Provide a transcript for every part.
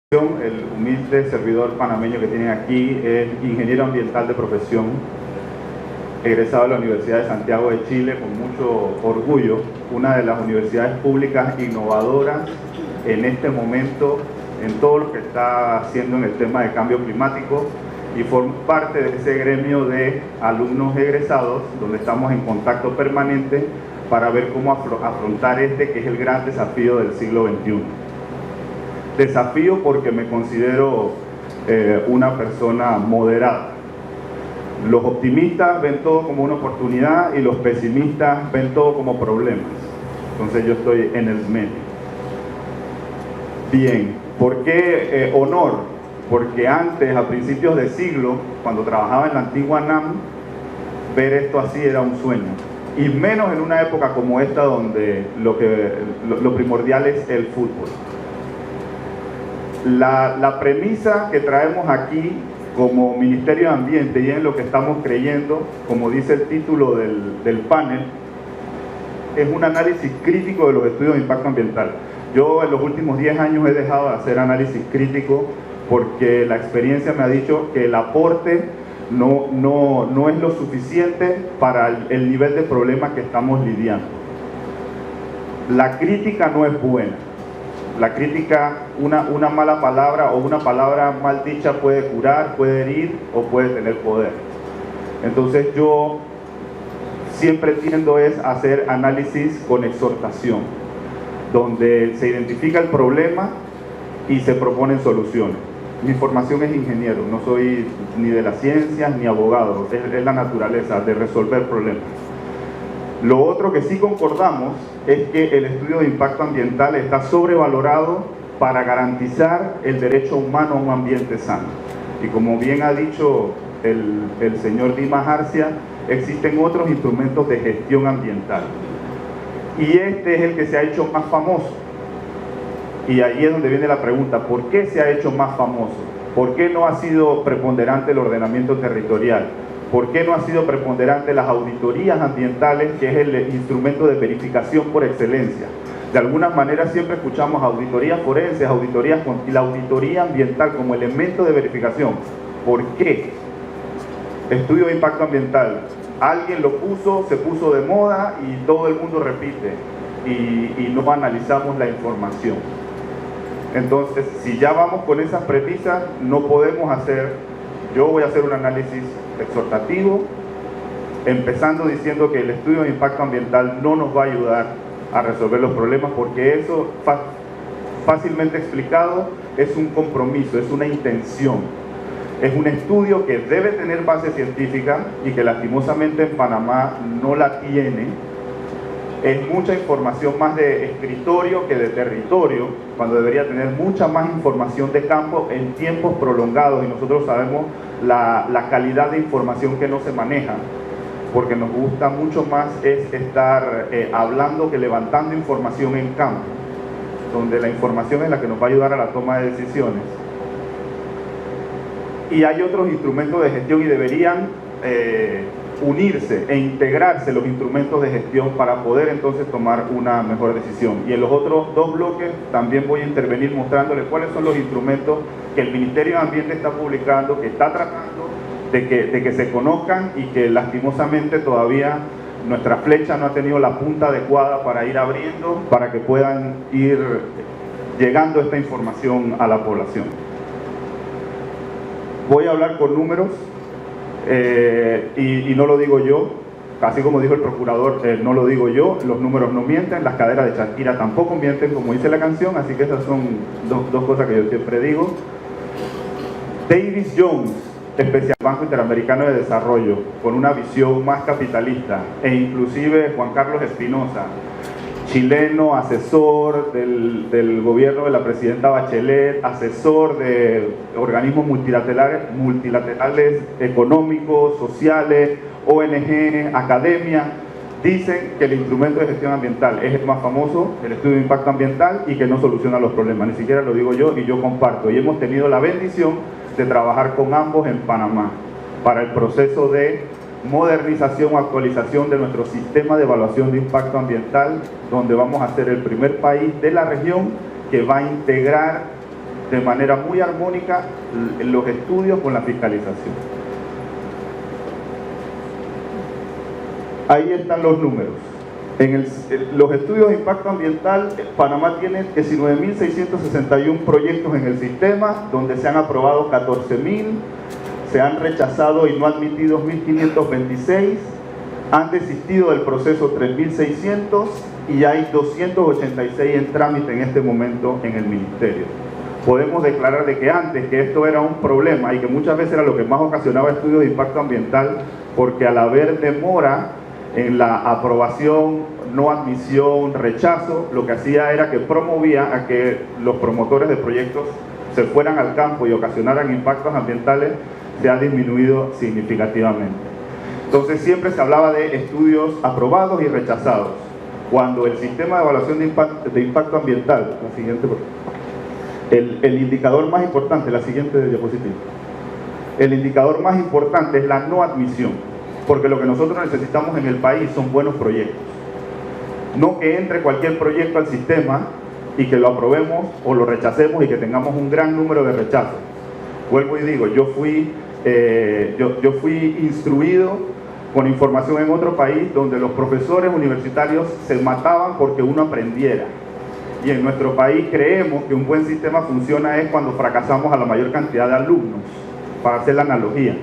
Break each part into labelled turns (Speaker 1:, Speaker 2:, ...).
Speaker 1: El humilde servidor panameño que tienen aquí es ingeniero ambiental de profesión, egresado de la Universidad de Santiago de Chile con mucho orgullo, una de las universidades públicas innovadoras en este momento en todo lo que está haciendo en el tema de cambio climático, y formo parte de ese gremio de alumnos egresados donde estamos en contacto permanente para ver cómo afrontar este que es el gran desafío del siglo XXI. Desafío porque me considero una persona moderada. Los optimistas ven todo como una oportunidad y los pesimistas ven todo como problemas. Entonces yo estoy en el medio. Bien, ¿por qué honor? Porque antes, a principios de siglo, cuando trabajaba en la antigua NAM, ver esto así era un sueño. Y menos en una época como esta donde lo primordial es el fútbol. La premisa que traemos aquí como Ministerio de Ambiente y en lo que estamos creyendo, como dice el título del panel, es un análisis crítico de los estudios de impacto ambiental. Yo en los últimos 10 años he dejado de hacer análisis crítico porque la experiencia me ha dicho que el aporte no es lo suficiente para el nivel de problema que estamos lidiando. La crítica no es buena. La crítica, una mala palabra o una palabra mal dicha puede curar, puede herir o puede tener poder. Entonces yo siempre tiendo a hacer análisis con exhortación, donde se identifica el problema y se proponen soluciones. Mi formación es ingeniero, no soy ni de las ciencias ni abogado, es la naturaleza de resolver problemas. Lo otro que sí concordamos es que el estudio de impacto ambiental está sobrevalorado para garantizar el derecho humano a un ambiente sano. Y como bien ha dicho el señor Dimas Arcia, existen otros instrumentos de gestión ambiental. Y este es el que se ha hecho más famoso. Y ahí es donde viene la pregunta, ¿por qué se ha hecho más famoso? ¿Por qué no ha sido preponderante el ordenamiento territorial? ¿Por qué no ha sido preponderante las auditorías ambientales, que es el instrumento de verificación por excelencia? De alguna manera siempre escuchamos auditorías forenses, y la auditoría ambiental como elemento de verificación. ¿Por qué? Estudio de impacto ambiental. Alguien lo puso, se puso de moda y todo el mundo repite y no analizamos la información. Entonces, si ya vamos con esas premisas, no podemos yo voy a hacer un análisis exhortativo, empezando diciendo que el estudio de impacto ambiental no nos va a ayudar a resolver los problemas, porque eso, fácilmente explicado, es un compromiso, es una intención, es un estudio que debe tener base científica y que lastimosamente en Panamá no la tiene. Es mucha información más de escritorio que de territorio, cuando debería tener mucha más información de campo en tiempos prolongados, y nosotros sabemos la calidad de información que no se maneja, porque nos gusta mucho más estar hablando que levantando información en campo, donde la información es la que nos va a ayudar a la toma de decisiones. Y hay otros instrumentos de gestión y deberían unirse e integrarse los instrumentos de gestión para poder entonces tomar una mejor decisión. Y en los otros dos bloques también voy a intervenir mostrándoles cuáles son los instrumentos que el Ministerio de Ambiente está publicando, que está tratando de que se conozcan, y que lastimosamente todavía nuestra flecha no ha tenido la punta adecuada para ir abriendo, para que puedan ir llegando esta información a la población. Voy a hablar con números. Y no lo digo yo, así como dijo el procurador, no lo digo yo, los números no mienten, las caderas de Shakira tampoco mienten, como dice la canción, así que esas son dos cosas que yo siempre digo. Davis Jones, especial Banco Interamericano de Desarrollo, con una visión más capitalista, e inclusive Juan Carlos Espinosa, chileno, asesor del gobierno de la presidenta Bachelet, asesor de organismos multilaterales económicos, sociales, ONG, academia, dicen que el instrumento de gestión ambiental es el más famoso, el estudio de impacto ambiental, y que no soluciona los problemas. Ni siquiera lo digo yo, y yo comparto. Y hemos tenido la bendición de trabajar con ambos en Panamá para el proceso de modernización o actualización de nuestro sistema de evaluación de impacto ambiental, donde vamos a ser el primer país de la región que va a integrar de manera muy armónica los estudios con la fiscalización. Ahí están los números. Los estudios de impacto ambiental, Panamá tiene 19.661 proyectos en el sistema, donde se han aprobado 14.000, se han rechazado y no admitido 1.526, han desistido del proceso 3.600 y hay 286 en trámite en este momento en el Ministerio. Podemos declarar de que antes que esto era un problema y que muchas veces era lo que más ocasionaba estudios de impacto ambiental, porque al haber demora en la aprobación, no admisión, rechazo, lo que hacía era que promovía a que los promotores de proyectos se fueran al campo y ocasionaran impactos ambientales, se ha disminuido significativamente. Entonces siempre se hablaba de estudios aprobados y rechazados, cuando el sistema de evaluación de impacto ambiental, la siguiente, el indicador más importante, la siguiente diapositiva, el indicador más importante es la no admisión, porque lo que nosotros necesitamos en el país son buenos proyectos. No que entre cualquier proyecto al sistema y que lo aprobemos o lo rechacemos y que tengamos un gran número de rechazos. Vuelvo y digo, yo fui instruido con información en otro país donde los profesores universitarios se mataban porque uno aprendiera. Y en nuestro país creemos que un buen sistema funciona es cuando fracasamos a la mayor cantidad de alumnos, para hacer la analogía.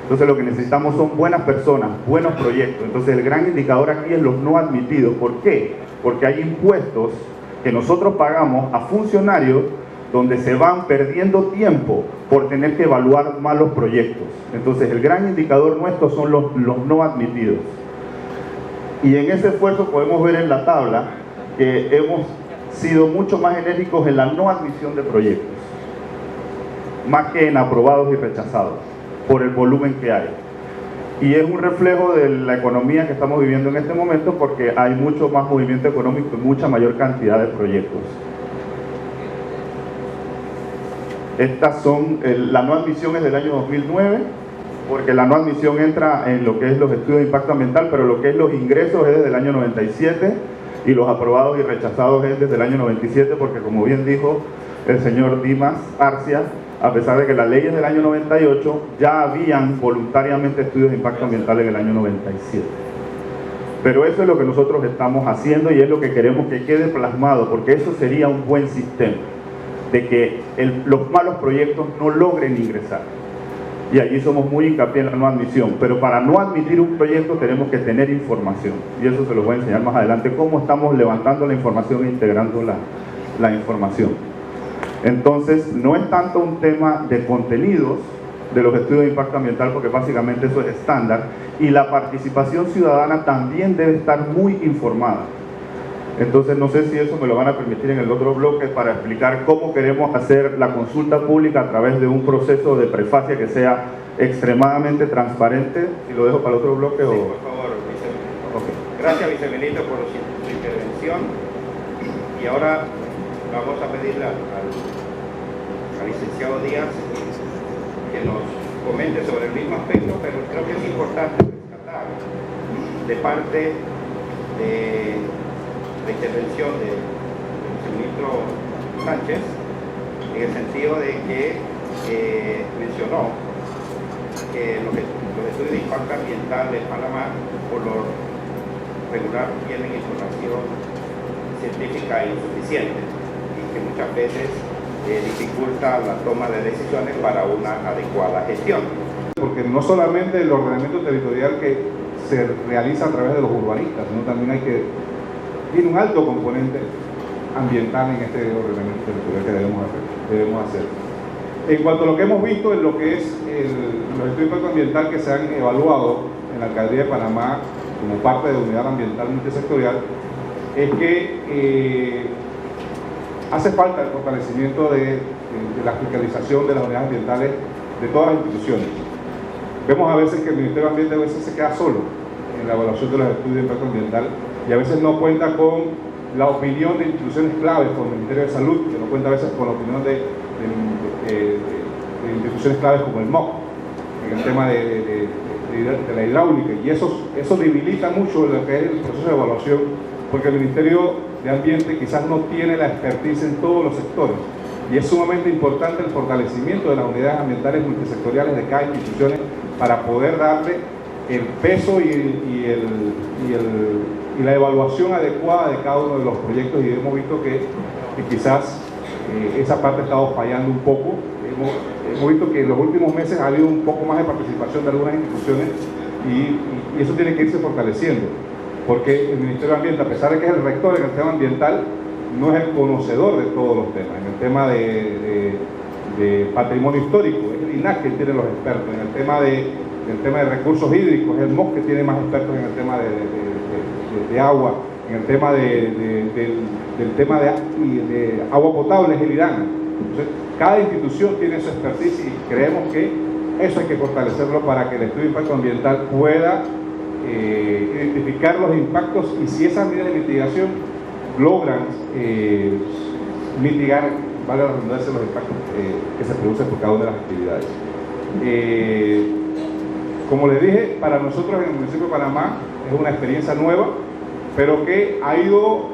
Speaker 1: Entonces lo que necesitamos son buenas personas, buenos proyectos. Entonces el gran indicador aquí es los no admitidos. ¿Por qué? Porque hay impuestos que nosotros pagamos a funcionarios donde se van perdiendo tiempo por tener que evaluar mal los proyectos. Entonces el gran indicador nuestro son los no admitidos. Y en ese esfuerzo podemos ver en la tabla que hemos sido mucho más enérgicos en la no admisión de proyectos, más que en aprobados y rechazados, por el volumen que hay. Y es un reflejo de la economía que estamos viviendo en este momento, porque hay mucho más movimiento económico y mucha mayor cantidad de proyectos. Estas son, la no admisión es del año 2009, porque la no admisión entra en lo que es los estudios de impacto ambiental, pero lo que es los ingresos es desde el año 97 y los aprobados y rechazados es desde el año 97, porque como bien dijo el señor Dimas Arcia, a pesar de que la ley es del año 98, ya habían voluntariamente estudios de impacto ambiental en el año 97. Pero eso es lo que nosotros estamos haciendo y es lo que queremos que quede plasmado, porque eso sería un buen sistema, de que los malos proyectos no logren ingresar. Y allí somos muy hincapié en la no admisión, pero para no admitir un proyecto tenemos que tener información, y eso se los voy a enseñar más adelante, cómo estamos levantando la información e integrando la información. Entonces, no es tanto un tema de contenidos de los estudios de impacto ambiental, porque básicamente eso es estándar, y la participación ciudadana también debe estar muy informada. Entonces, no sé si eso me lo van a permitir en el otro bloque para explicar cómo queremos hacer la consulta pública a través de un proceso de prefacia que sea extremadamente transparente. Si lo dejo para el otro bloque.
Speaker 2: Sí, por favor, viceministro. Okay. Gracias, viceministro, por su intervención. Y ahora vamos a pedirle al licenciado Díaz que nos comente sobre el mismo aspecto, pero creo que es importante rescatar de parte de la intervención del viceministro Sánchez, en el sentido de que mencionó que los estudios de impacto ambiental de Panamá por lo regular tienen información científica insuficiente y que muchas veces dificulta la toma de decisiones para una adecuada gestión.
Speaker 3: Porque no solamente el ordenamiento territorial que se realiza a través de los urbanistas, sino también tiene un alto componente ambiental en este ordenamiento territorial que debemos hacer. En cuanto a lo que hemos visto en lo que es los estudios de impacto ambiental que se han evaluado en la Alcaldía de Panamá como parte de unidad ambiental multisectorial, es que hace falta el fortalecimiento de la fiscalización de las unidades ambientales de todas las instituciones. Vemos a veces que el Ministerio de Ambiente a veces se queda solo en la evaluación de los estudios de impacto ambiental y a veces no cuenta con la opinión de instituciones claves como el Ministerio de Salud, que no cuenta a veces con la opinión de instituciones claves como el MOC, en el tema de la hidráulica, y eso debilita mucho lo que es el proceso de evaluación, porque el Ministerio de Ambiente quizás no tiene la expertise en todos los sectores, y es sumamente importante el fortalecimiento de las unidades ambientales multisectoriales de cada institución para poder darle el peso y la evaluación adecuada de cada uno de los proyectos, y hemos visto que quizás esa parte ha estado fallando un poco. Hemos visto que en los últimos meses ha habido un poco más de participación de algunas instituciones y eso tiene que irse fortaleciendo, porque el Ministerio de Ambiente, a pesar de que es el rector en el tema ambiental, no es el conocedor de todos los temas. En el tema de patrimonio histórico, es el INAH que tiene los expertos. En el tema de recursos hídricos, es el MOC que tiene más expertos en el tema de agua. En el tema del tema de agua potable es el IRANA. Entonces, cada institución tiene su expertise y creemos que eso hay que fortalecerlo para que el estudio de impacto ambiental pueda identificar los impactos, y si esas medidas de mitigación logran mitigar, vale la redundancia, los impactos que se producen por cada una de las actividades. Como les dije, para nosotros en el municipio de Panamá es una experiencia nueva, pero que ha ido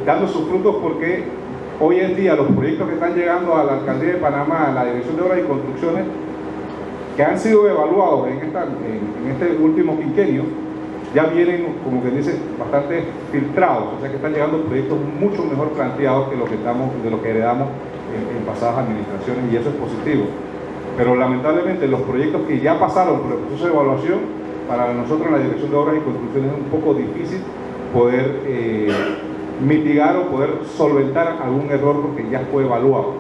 Speaker 3: dando sus frutos, porque hoy en día los proyectos que están llegando a la Alcaldía de Panamá, a la Dirección de Obras y Construcciones, que han sido evaluados en este último quinquenio, ya vienen, como que dice, bastante filtrados, o sea que están llegando proyectos mucho mejor planteados que de lo que heredamos en pasadas administraciones, y eso es positivo. Pero lamentablemente los proyectos que ya pasaron por el proceso de evaluación, para nosotros en la Dirección de Obras y Construcciones es un poco difícil poder mitigar o poder solventar algún error, porque ya fue evaluado.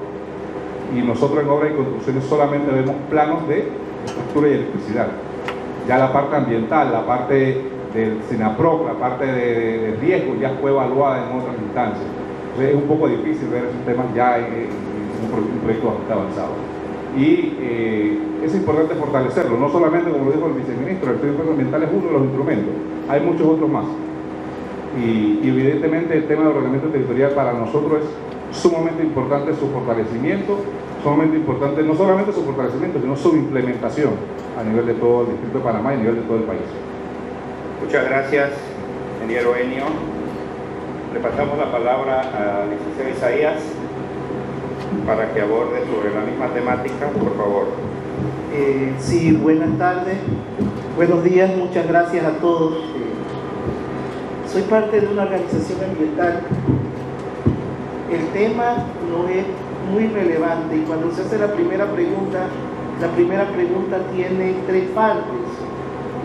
Speaker 3: Y nosotros en Obras y Construcciones solamente vemos planos de estructura y electricidad. Ya la parte ambiental, la parte del SINAPROC, la parte de riesgo ya fue evaluada en otras instancias. Entonces es un poco difícil ver esos temas ya en un proyecto bastante avanzado. Y es importante fortalecerlo, no solamente, como lo dijo el viceministro, el estudio de impacto ambiental es uno de los instrumentos, hay muchos otros más. Y evidentemente el tema de ordenamiento territorial para nosotros es sumamente importante su fortalecimiento, sumamente importante no solamente su fortalecimiento, sino su implementación a nivel de todo el Distrito de Panamá y a nivel de todo el país.
Speaker 2: Muchas gracias, ingeniero Enio. Le pasamos la palabra al licenciado Isaías para que aborde sobre la misma temática, por favor.
Speaker 4: Sí, buenas tardes, buenos días, muchas gracias a todos. Soy parte de una organización ambiental. El tema no es muy relevante, y cuando se hace la primera pregunta tiene tres partes.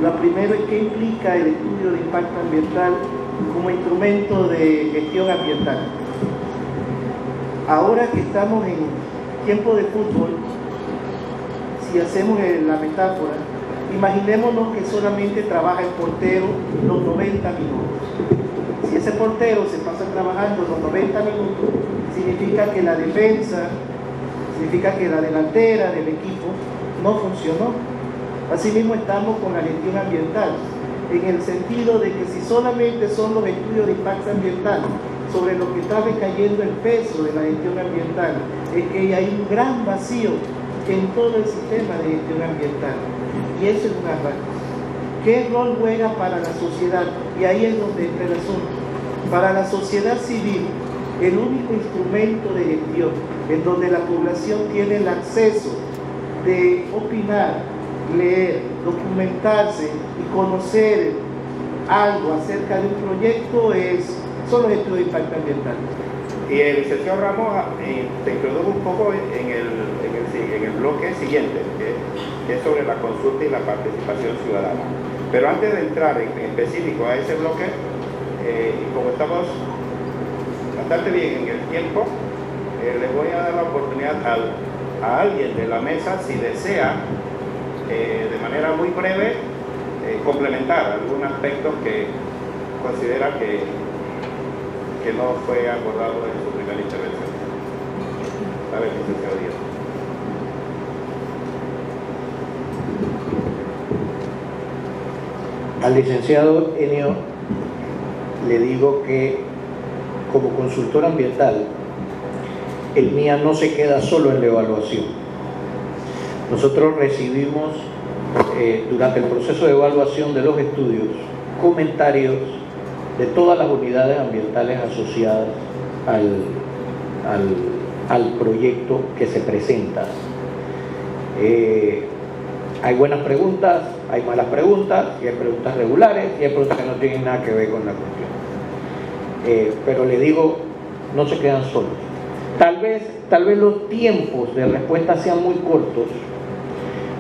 Speaker 4: La primera es qué implica el estudio de impacto ambiental como instrumento de gestión ambiental. Ahora que estamos en tiempo de fútbol, si hacemos la metáfora, imaginémonos que solamente trabaja el portero los 90 minutos. Si ese portero se pasa trabajando los 90 minutos, significa que la defensa, significa que la delantera del equipo no funcionó. Asimismo estamos con la gestión ambiental, en el sentido de que si solamente son los estudios de impacto ambiental sobre lo que está recayendo el peso de la gestión ambiental, es que hay un gran vacío en todo el sistema de gestión ambiental. Y eso es una razón. ¿Qué rol juega para la sociedad? Y ahí es donde entra el asunto. Para la sociedad civil, el único instrumento de gestión en donde la población tiene el acceso de opinar, leer, documentarse y conocer algo acerca de un proyecto son los estudios de impacto ambiental.
Speaker 2: Y el licenciado Ramos se introdujo un poco en el bloque siguiente, que es sobre la consulta y la participación ciudadana. Pero antes de entrar en específico a ese bloque, como estamos bastante bien en el tiempo, les voy a dar la oportunidad a alguien de la mesa, si desea, de manera muy breve, complementar algún aspecto que considera que no fue abordado en su primera intervención. A ver, licenciado Díaz.
Speaker 5: Al licenciado Enio le digo que como consultor ambiental, el MIA no se queda solo en la evaluación. Nosotros recibimos durante el proceso de evaluación de los estudios comentarios de todas las unidades ambientales asociadas al proyecto que se presenta. Hay buenas preguntas, hay malas preguntas, y hay preguntas regulares, y hay preguntas que no tienen nada que ver con la cuestión. Pero le digo, no se quedan solos. Tal vez los tiempos de respuesta sean muy cortos,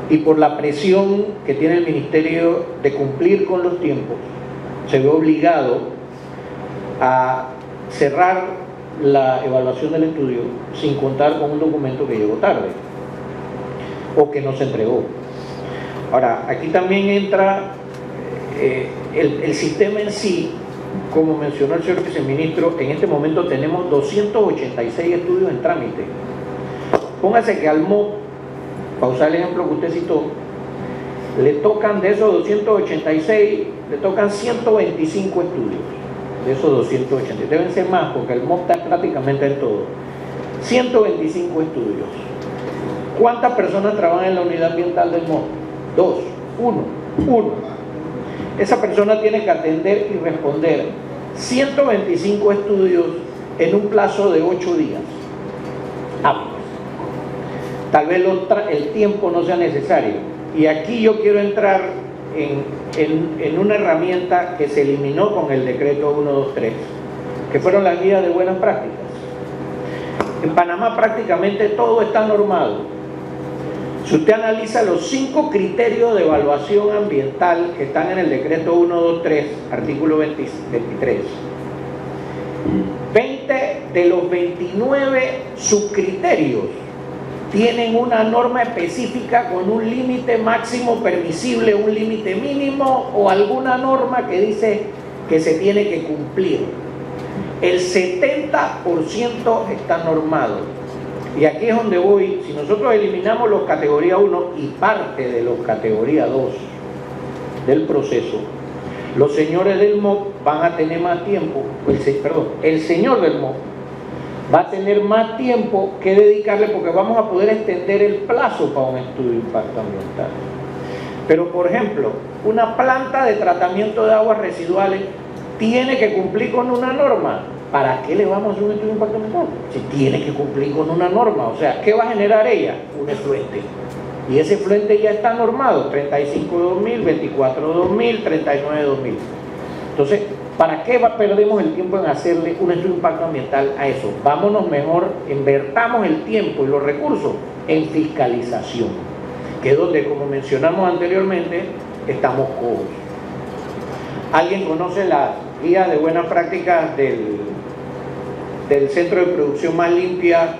Speaker 5: y por la presión que tiene el Ministerio de cumplir con los tiempos, se ve obligado a cerrar la evaluación del estudio sin contar con un documento que llegó tarde o que no se entregó. Ahora, aquí también entra el sistema en sí. Como mencionó el señor viceministro, en este momento tenemos 286 estudios en trámite. Póngase que al MOP, para usar el ejemplo que usted citó, le tocan de esos 286, le tocan 125 estudios de esos 280. Deben ser más porque el MOP está prácticamente en todo. 125 estudios. ¿Cuántas personas trabajan en la unidad ambiental del MOP? 2, 1. Esa persona tiene que atender y responder 125 estudios en un plazo de 8 días hábiles. Tal vez el tiempo no sea necesario. Y aquí yo quiero entrar en una herramienta que se eliminó con el decreto 123, que fueron las guías de buenas prácticas. En Panamá prácticamente todo está normado. Si usted analiza los 5 criterios de evaluación ambiental que están en el decreto 123, artículo 23, 20 de los 29 subcriterios tienen una norma específica con un límite máximo permisible, un límite mínimo o alguna norma que dice que se tiene que cumplir. El 70% está normado. Y aquí es donde voy. Si nosotros eliminamos los categoría 1 y parte de los categoría 2 del proceso, los señores del MOP van a tener más tiempo, el señor del MOP va a tener más tiempo que dedicarle, porque vamos a poder extender el plazo para un estudio de impacto ambiental. Pero, por ejemplo, una planta de tratamiento de aguas residuales tiene que cumplir con una norma. ¿Para qué le vamos a hacer un estudio de impacto ambiental? Si tiene que cumplir con una norma. O sea, ¿qué va a generar ella? Un efluente. Y ese efluente ya está normado: 35-2000, 24-2000, 39-2000. Entonces, ¿para qué perdemos el tiempo en hacerle un estudio de impacto ambiental a eso? Vámonos mejor, invertamos el tiempo y los recursos en fiscalización, que es donde, como mencionamos anteriormente, estamos cojos. ¿Alguien conoce las guías de buenas prácticas del Centro de Producción Más Limpia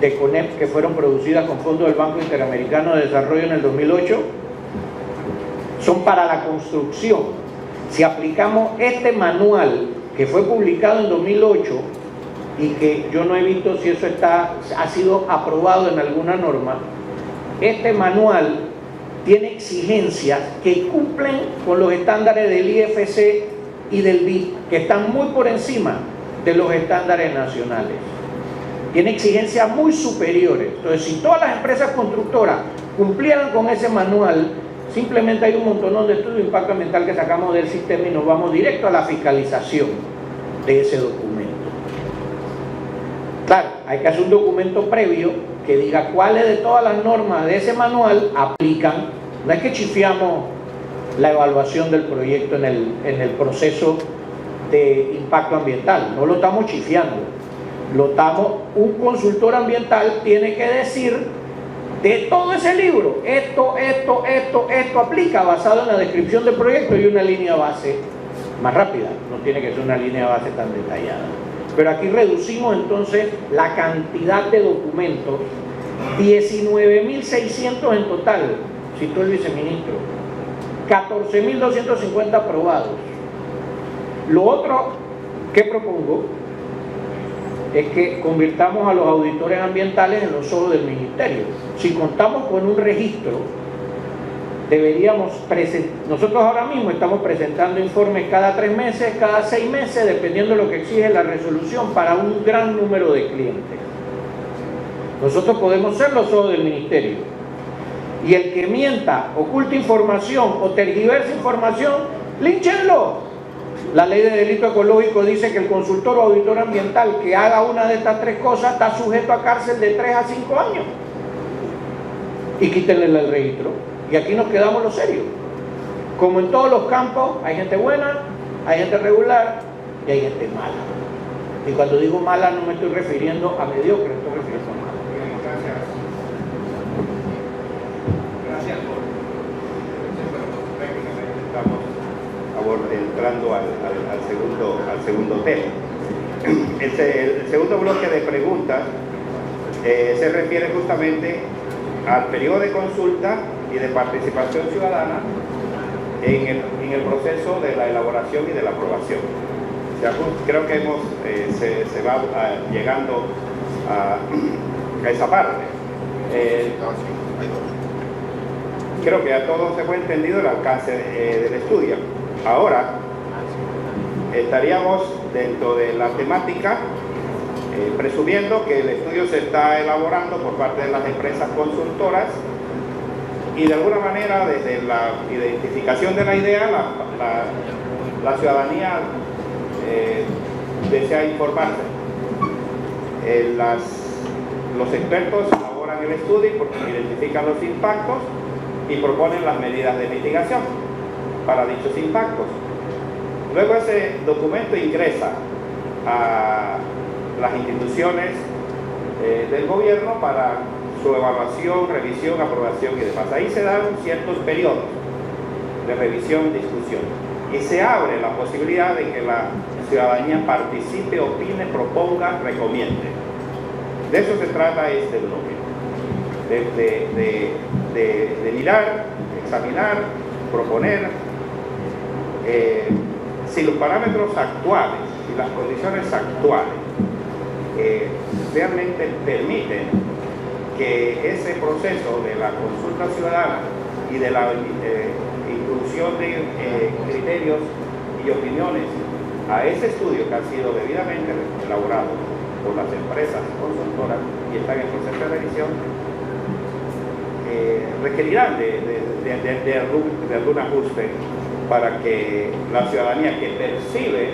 Speaker 5: de CONEP, que fueron producidas con fondos del Banco Interamericano de Desarrollo en el 2008? Son para la construcción. Si aplicamos este manual que fue publicado en 2008 y que yo no he visto si eso ha sido aprobado en alguna norma, este manual tiene exigencias que cumplen con los estándares del IFC y del BID, que están muy por encima de los estándares nacionales. Tiene exigencias muy superiores. Entonces, si todas las empresas constructoras cumplieran con ese manual, simplemente hay un montón de estudios de impacto ambiental que sacamos del sistema y nos vamos directo a la fiscalización de ese documento. Claro, hay que hacer un documento previo que diga cuáles de todas las normas de ese manual aplican. No es que chifiamos la evaluación del proyecto en el proceso de impacto ambiental, no lo estamos chifiando. Un consultor ambiental tiene que decir de todo ese libro, esto aplica, basado en la descripción del proyecto y una línea base más rápida. No tiene que ser una línea base tan detallada. Pero aquí reducimos entonces la cantidad de documentos, 19.600 en total, citó el viceministro, 14.250 aprobados. Lo otro que propongo es que convirtamos a los auditores ambientales en los ojos del ministerio. Si contamos con un registro, deberíamos nosotros ahora mismo estamos presentando informes cada 3 meses, cada 6 meses, dependiendo de lo que exige la resolución, para un gran número de clientes. Nosotros podemos ser los ojos del ministerio, y el que mienta, oculte información o tergiverse información, línchenlo. La ley de delito ecológico dice que el consultor o auditor ambiental que haga una de estas tres cosas está sujeto a cárcel de 3 a 5 años. Y quítenle el registro. Y aquí nos quedamos los serios. Como en todos los campos, hay gente buena, hay gente regular y hay gente mala. Y cuando digo mala no me estoy refiriendo a mediocre, estoy refiriendo a mala.
Speaker 2: Gracias. Gracias por... Estamos entrando al segundo tema. El segundo bloque de preguntas se refiere justamente al periodo de consulta y de participación ciudadana en el proceso de la elaboración y de la aprobación. O sea, creo que se va llegando a esa parte. Creo que a todos se fue entendido el alcance del estudio. Ahora, estaríamos dentro de la temática presumiendo que el estudio se está elaborando por parte de las empresas consultoras y de alguna manera desde la identificación de la idea la ciudadanía desea informarse. Los expertos elaboran el estudio, identifican los impactos y proponen las medidas de mitigación para dichos impactos. Luego ese documento ingresa a las instituciones del gobierno para su evaluación, revisión, aprobación y demás. Ahí se dan ciertos periodos de revisión y discusión. Y se abre la posibilidad de que la ciudadanía participe, opine, proponga, recomiende. De eso se trata este bloque. De mirar, examinar, proponer si los parámetros actuales y las condiciones actuales realmente permiten que ese proceso de la consulta ciudadana y de la inclusión de criterios y opiniones a ese estudio que ha sido debidamente elaborado por las empresas consultoras y están en proceso de revisión, requerirán de algún ajuste para que la ciudadanía que percibe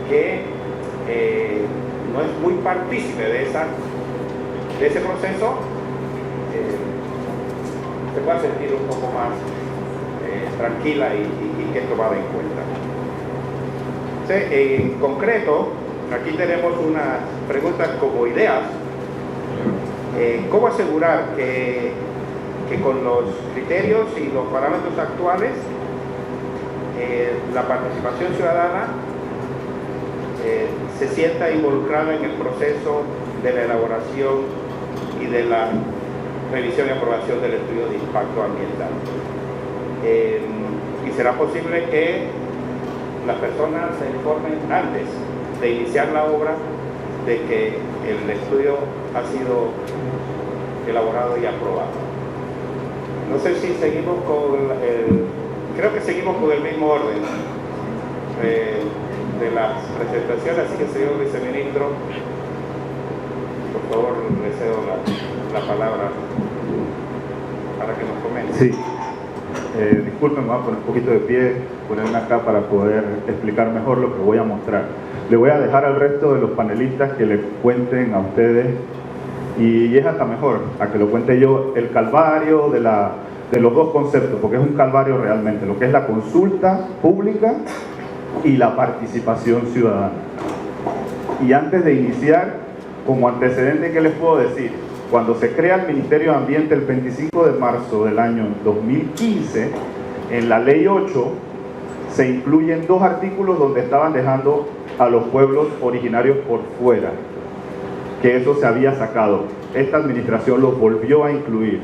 Speaker 2: que no es muy partícipe de ese proceso se pueda sentir un poco más tranquila y que es tomada en cuenta. En concreto, aquí tenemos unas preguntas como ideas. ¿Cómo asegurar que con los criterios y los parámetros actuales la participación ciudadana se sienta involucrada en el proceso de la elaboración y de la revisión y aprobación del estudio de impacto ambiental? Y será posible que las personas se informen antes de iniciar la obra de que el estudio ha sido elaborado y aprobado. No sé si seguimos creo que seguimos con el mismo orden de las presentaciones, así que señor viceministro, por favor le cedo la palabra para que nos comente.
Speaker 1: Sí, disculpen, me voy a poner un poquito de pie, ponerme acá para poder explicar mejor lo que voy a mostrar. Le voy a dejar al resto de los panelistas que le cuenten a ustedes, y es hasta mejor, a que lo cuente yo, el calvario de los dos conceptos, porque es un calvario realmente, lo que es la consulta pública y la participación ciudadana. Y antes de iniciar, como antecedente, ¿qué les puedo decir? Cuando se crea el Ministerio de Ambiente el 25 de marzo del año 2015, en la Ley 8 se incluyen 2 artículos donde estaban dejando a los pueblos originarios por fuera, que eso se había sacado. Esta administración los volvió a incluir,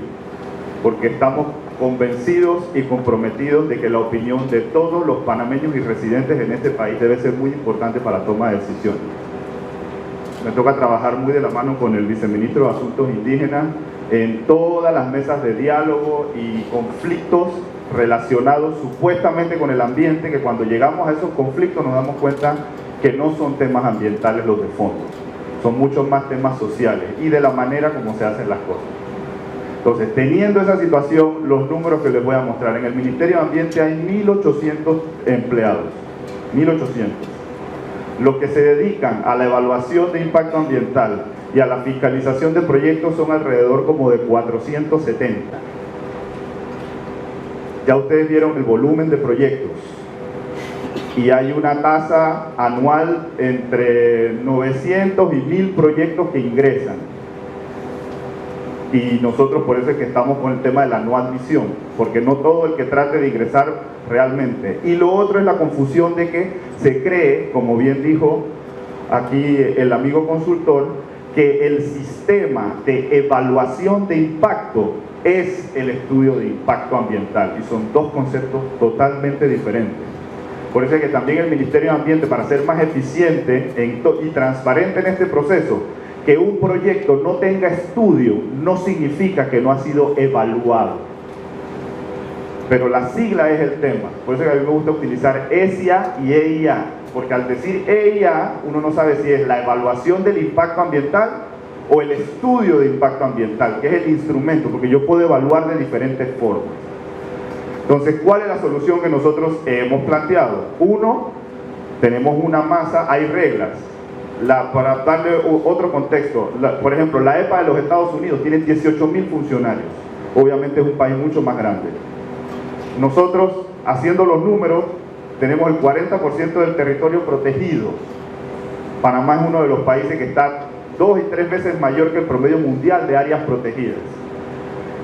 Speaker 1: porque estamos convencidos y comprometidos de que la opinión de todos los panameños y residentes en este país debe ser muy importante para la toma de decisiones. Me toca trabajar muy de la mano con el viceministro de Asuntos Indígenas en todas las mesas de diálogo y conflictos relacionados supuestamente con el ambiente, que cuando llegamos a esos conflictos nos damos cuenta que no son temas ambientales los de fondo, son muchos más temas sociales y de la manera como se hacen las cosas. Entonces, teniendo esa situación, los números que les voy a mostrar: en el Ministerio de Ambiente hay 1.800 empleados, 1.800. Los que se dedican a la evaluación de impacto ambiental y a la fiscalización de proyectos son alrededor como de 470. Ya ustedes vieron el volumen de proyectos y hay una tasa anual entre 900 y 1.000 proyectos que ingresan. Y nosotros por eso es que estamos con el tema de la no admisión, porque no todo el que trate de ingresar realmente. Y lo otro es la confusión de que se cree, como bien dijo aquí el amigo consultor, que el sistema de evaluación de impacto es el estudio de impacto ambiental, y son dos conceptos totalmente diferentes. Por eso es que también el Ministerio de Ambiente, para ser más eficiente y transparente en este proceso, que un proyecto no tenga estudio no significa que no ha sido evaluado. Pero la sigla es el tema. Por eso que a mí me gusta utilizar ESIA y EIA, porque al decir EIA uno no sabe si es la evaluación del impacto ambiental o el estudio de impacto ambiental, que es el instrumento, porque yo puedo evaluar de diferentes formas. Entonces, ¿cuál es la solución que nosotros hemos planteado? Uno, tenemos una masa, hay reglas. Para darle otro contexto, por ejemplo, la EPA de los Estados Unidos tiene 18.000 funcionarios. Obviamente es un país mucho más grande. Nosotros, haciendo los números, tenemos el 40% del territorio protegido. Panamá es uno de los países que está 2 y 3 veces mayor que el promedio mundial de áreas protegidas.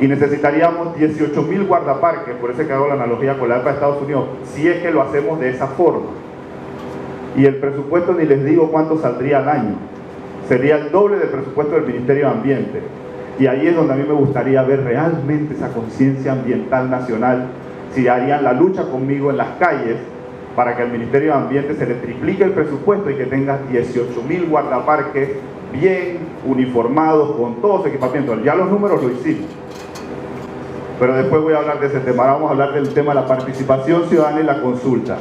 Speaker 1: Y necesitaríamos 18.000 guardaparques, por eso que hago la analogía con la EPA de Estados Unidos, si es que lo hacemos de esa forma. Y el presupuesto ni les digo cuánto saldría al año. Sería el doble del presupuesto del Ministerio de Ambiente. Y ahí es donde a mí me gustaría ver realmente esa conciencia ambiental nacional, si harían la lucha conmigo en las calles para que al Ministerio de Ambiente se le triplique el presupuesto y que tenga 18.000 guardaparques bien uniformados con todo su equipamiento. Ya los números lo hicimos. Pero después voy a hablar de ese tema. Ahora vamos a hablar del tema de la participación ciudadana y la consulta.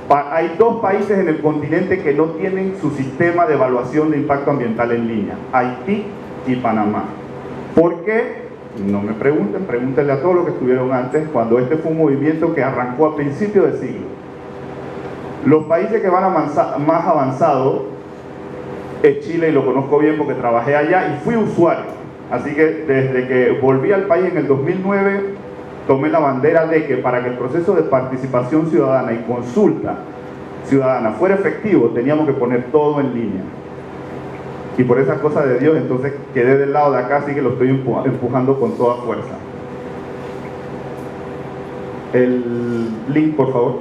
Speaker 1: Hay 2 países en el continente que no tienen su sistema de evaluación de impacto ambiental en línea: Haití y Panamá. ¿Por qué? No me pregunten, pregúntenle a todos los que estuvieron antes, cuando este fue un movimiento que arrancó a principios de siglo. Los países que van más avanzados es Chile, y lo conozco bien porque trabajé allá y fui usuario. Así que desde que volví al país en el 2009, tomé la bandera de que para que el proceso de participación ciudadana y consulta ciudadana fuera efectivo, teníamos que poner todo en línea. Y por esa cosa de Dios, entonces quedé del lado de acá, así que lo estoy empujando con toda fuerza. El link, por favor.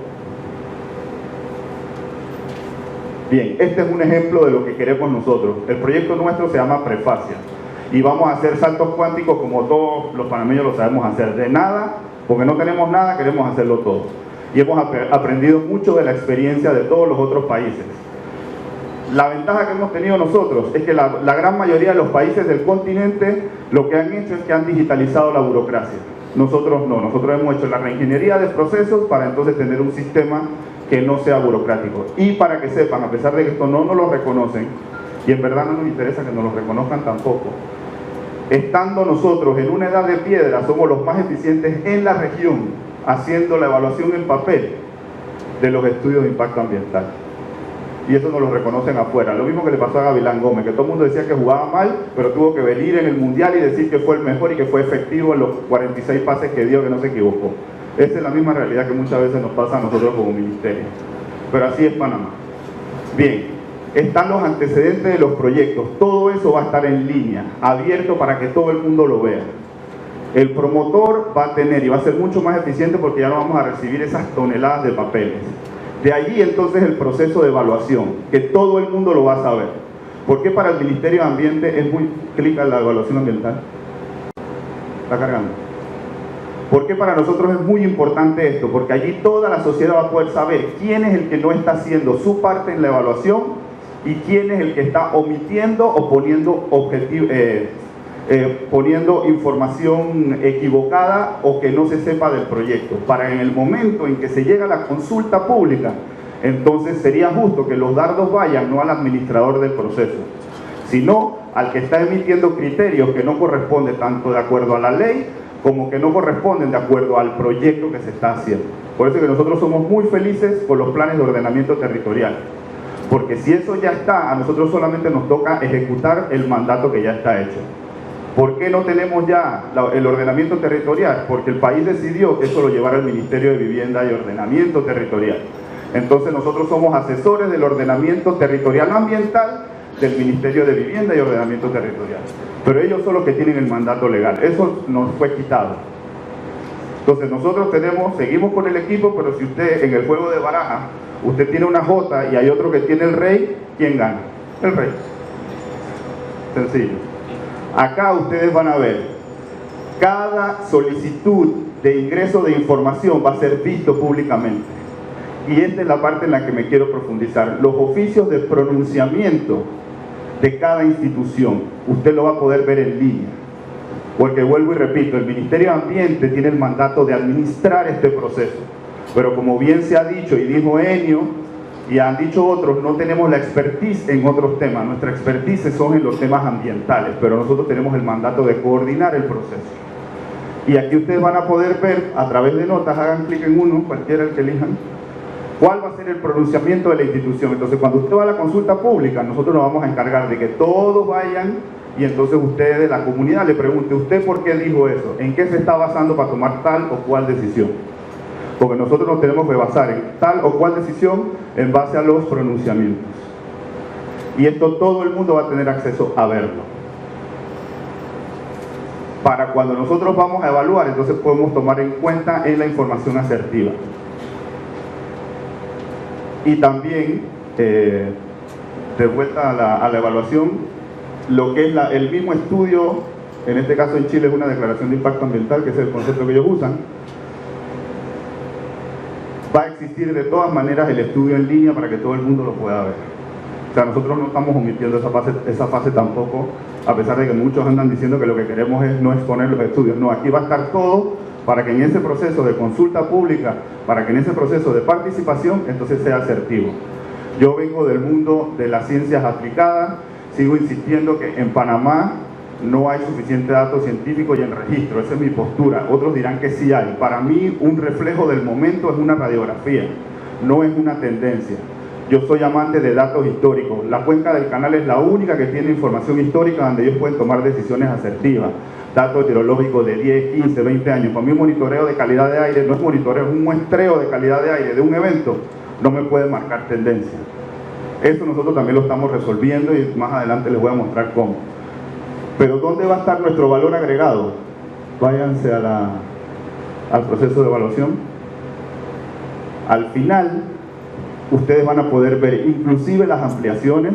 Speaker 1: Bien, este es un ejemplo de lo que queremos nosotros. El proyecto nuestro se llama Prefacia. Y vamos a hacer saltos cuánticos como todos los panameños lo sabemos hacer. De nada, porque no tenemos nada, queremos hacerlo todo. Y hemos aprendido mucho de la experiencia de todos los otros países. La ventaja que hemos tenido nosotros es que la gran mayoría de los países del continente lo que han hecho es que han digitalizado la burocracia. Nosotros no, nosotros hemos hecho la reingeniería de procesos para entonces tener un sistema que no sea burocrático. Y para que sepan, a pesar de que esto no nos lo reconocen, y en verdad no nos interesa que nos lo reconozcan tampoco, estando nosotros en una edad de piedra, somos los más eficientes en la región haciendo la evaluación en papel de los estudios de impacto ambiental. Y eso nos lo reconocen afuera. Lo mismo que le pasó a Gavilán Gómez, que todo el mundo decía que jugaba mal, pero tuvo que venir en el Mundial y decir que fue el mejor y que fue efectivo en los 46 pases que dio, que no se equivocó. Esa es la misma realidad que muchas veces nos pasa a nosotros como ministerio. Pero así es Panamá. Bien. Están los antecedentes de los proyectos, todo eso va a estar en línea, abierto para que todo el mundo lo vea. El promotor va a tener y va a ser mucho más eficiente porque ya no vamos a recibir esas toneladas de papeles. De allí entonces el proceso de evaluación, que todo el mundo lo va a saber. ¿Por qué para el Ministerio de Ambiente es muy crítica la evaluación ambiental? ¿Está cargando? ¿Por qué para nosotros es muy importante esto? Porque allí toda la sociedad va a poder saber quién es el que no está haciendo su parte en la evaluación y quién es el que está omitiendo o poniendo información equivocada o que no se sepa del proyecto. Para en el momento en que se llega a la consulta pública, entonces sería justo que los dardos vayan no al administrador del proceso, sino al que está emitiendo criterios que no corresponden tanto de acuerdo a la ley como que no corresponden de acuerdo al proyecto que se está haciendo. Por eso es que nosotros somos muy felices con los planes de ordenamiento territorial, porque si eso ya está, a nosotros solamente nos toca ejecutar el mandato que ya está hecho. ¿Por qué no tenemos ya el ordenamiento territorial? Porque el país decidió que eso lo llevara el Ministerio de Vivienda y Ordenamiento Territorial. Entonces nosotros somos asesores del ordenamiento territorial ambiental del Ministerio de Vivienda y Ordenamiento Territorial. Pero ellos son los que tienen el mandato legal. Eso nos fue quitado. Entonces nosotros seguimos con el equipo, pero si usted en el juego de baraja, usted tiene una J y hay otro que tiene el rey, ¿quién gana? El rey. Sencillo. Acá ustedes van a ver, cada solicitud de ingreso de información va a ser visto públicamente. Y esta es la parte en la que me quiero profundizar. Los oficios de pronunciamiento de cada institución, usted lo va a poder ver en línea. Porque vuelvo y repito, el Ministerio de Ambiente tiene el mandato de administrar este proceso. Pero como bien se ha dicho y dijo Enio, y han dicho otros, no tenemos la expertise en otros temas. Nuestra expertise son en los temas ambientales, pero nosotros tenemos el mandato de coordinar el proceso. Y aquí ustedes van a poder ver, a través de notas, hagan clic en uno, cualquiera el que elijan, cuál va a ser el pronunciamiento de la institución. Entonces, cuando usted va a la consulta pública, nosotros nos vamos a encargar de que todos vayan y entonces usted de la comunidad le pregunte, ¿usted por qué dijo eso? ¿En qué se está basando para tomar tal o cual decisión? Porque nosotros nos tenemos que basar en tal o cual decisión en base a los pronunciamientos. Y esto todo el mundo va a tener acceso a verlo. Para cuando nosotros vamos a evaluar, entonces podemos tomar en cuenta en la información asertiva. Y también, de vuelta a la evaluación, lo que es el mismo estudio, en este caso en Chile es una declaración de impacto ambiental, que es el concepto que ellos usan. Va a existir de todas maneras el estudio en línea para que todo el mundo lo pueda ver. O sea, nosotros no estamos omitiendo esa fase tampoco, a pesar de que muchos andan diciendo que lo que queremos es no exponer los estudios. No, aquí va a estar todo para que en ese proceso de consulta pública, para que en ese proceso de participación, entonces sea asertivo. Yo vengo del mundo de las ciencias aplicadas, sigo insistiendo que en Panamá no hay suficiente datos científicos y en registro, esa es mi postura. Otros dirán que sí hay. Para mí un reflejo del momento es una radiografía, no es una tendencia. Yo soy amante de datos históricos. La cuenca del canal es la única que tiene información histórica donde ellos pueden tomar decisiones asertivas. Datos hidrológicos de 10, 15, 20 años. Para mí un monitoreo de calidad de aire no es monitoreo, es un muestreo de calidad de aire de un evento. No me puede marcar tendencia. Eso nosotros también lo estamos resolviendo y más adelante les voy a mostrar cómo. Pero ¿dónde va a estar nuestro valor agregado? Váyanse al proceso de evaluación. Al final, ustedes van a poder ver inclusive las ampliaciones,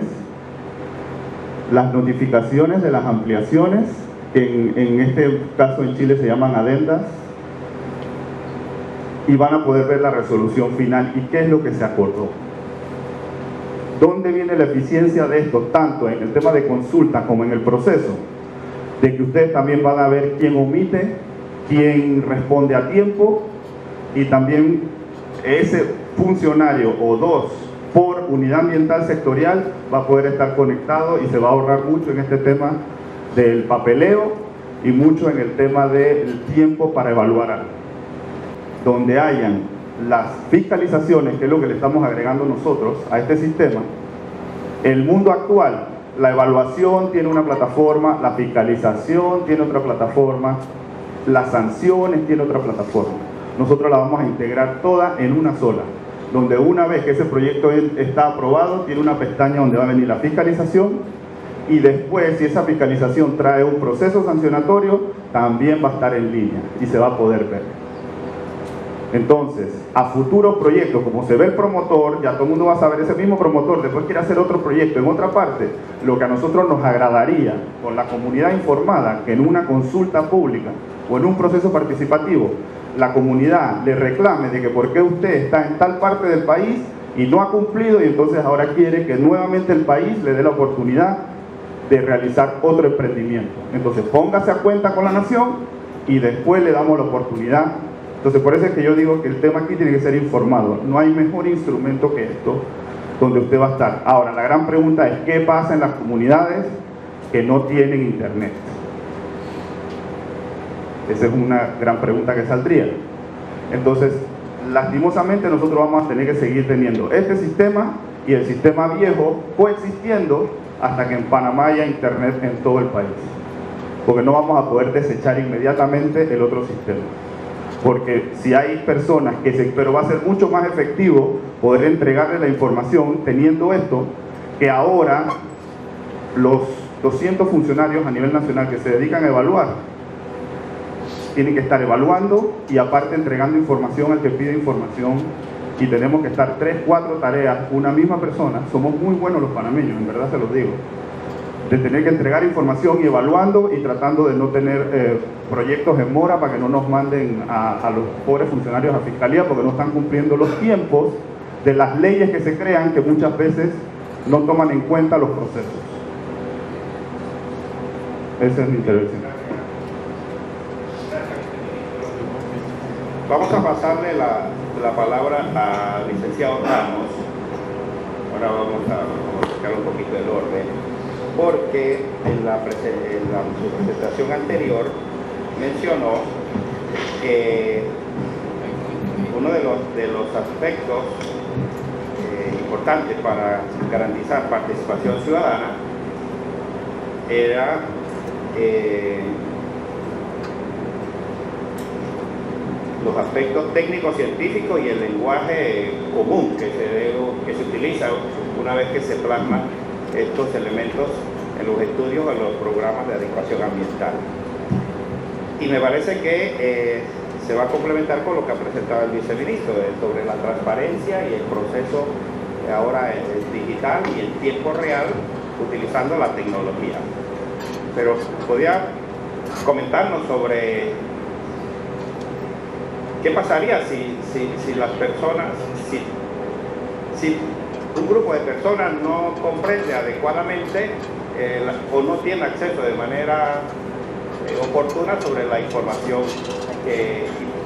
Speaker 1: las notificaciones de las ampliaciones, que en este caso en Chile se llaman adendas, y van a poder ver la resolución final y qué es lo que se acordó. ¿Dónde viene la eficiencia de esto? Tanto en el tema de consulta como en el proceso, de que ustedes también van a ver quién omite, quién responde a tiempo, y también ese funcionario o dos por unidad ambiental sectorial va a poder estar conectado y se va a ahorrar mucho en este tema del papeleo y mucho en el tema del tiempo para evaluar algo. Donde hayan las fiscalizaciones, que es lo que le estamos agregando nosotros a este sistema, el mundo actual, la evaluación tiene una plataforma, la fiscalización tiene otra plataforma, las sanciones tiene otra plataforma. Nosotros la vamos a integrar toda en una sola, donde una vez que ese proyecto está aprobado, tiene una pestaña donde va a venir la fiscalización, y después, si esa fiscalización trae un proceso sancionatorio, también va a estar en línea y se va a poder ver. Entonces, a futuros proyectos, como se ve el promotor, ya todo el mundo va a saber, ese mismo promotor después quiere hacer otro proyecto en otra parte. Lo que a nosotros nos agradaría, con la comunidad informada, que en una consulta pública o en un proceso participativo, la comunidad le reclame de que por qué usted está en tal parte del país y no ha cumplido, y entonces ahora quiere que nuevamente el país le dé la oportunidad de realizar otro emprendimiento. Entonces, póngase a cuenta con la nación y después le damos la oportunidad. Entonces, por eso es que yo digo que el tema aquí tiene que ser informado. No hay mejor instrumento que esto donde usted va a estar. Ahora, la gran pregunta es, ¿qué pasa en las comunidades que no tienen internet? Esa es una gran pregunta que saldría. Entonces, lastimosamente nosotros vamos a tener que seguir teniendo este sistema y el sistema viejo coexistiendo hasta que en Panamá haya internet en todo el país, porque no vamos a poder desechar inmediatamente el otro sistema, porque si hay personas pero va a ser mucho más efectivo poder entregarle la información teniendo esto, que ahora los 200 funcionarios a nivel nacional que se dedican a evaluar tienen que estar evaluando y aparte entregando información al que pide información, y tenemos que estar 3, 4 tareas, una misma persona. Somos muy buenos los panameños, en verdad se los digo, de tener que entregar información y evaluando y tratando de no tener proyectos en mora para que no nos manden a los pobres funcionarios a fiscalía porque no están cumpliendo los tiempos de las leyes que se crean, que muchas veces no toman en cuenta los procesos. Esa es mi intervención.
Speaker 2: Vamos a pasarle la palabra al licenciado Ramos. Ahora vamos a buscar un poquito el orden, porque en su presentación anterior mencionó que uno de los aspectos importantes para garantizar participación ciudadana era los aspectos técnicos científicos y el lenguaje común que se utiliza una vez que se plasman estos elementos en los estudios o en los programas de adecuación ambiental. Y me parece que se va a complementar con lo que ha presentado el viceministro sobre la transparencia y el proceso ahora digital y en tiempo real utilizando la tecnología. Pero podría comentarnos sobre qué pasaría si las personas, si un grupo de personas no comprende adecuadamente o no tiene acceso de manera oportuna sobre la información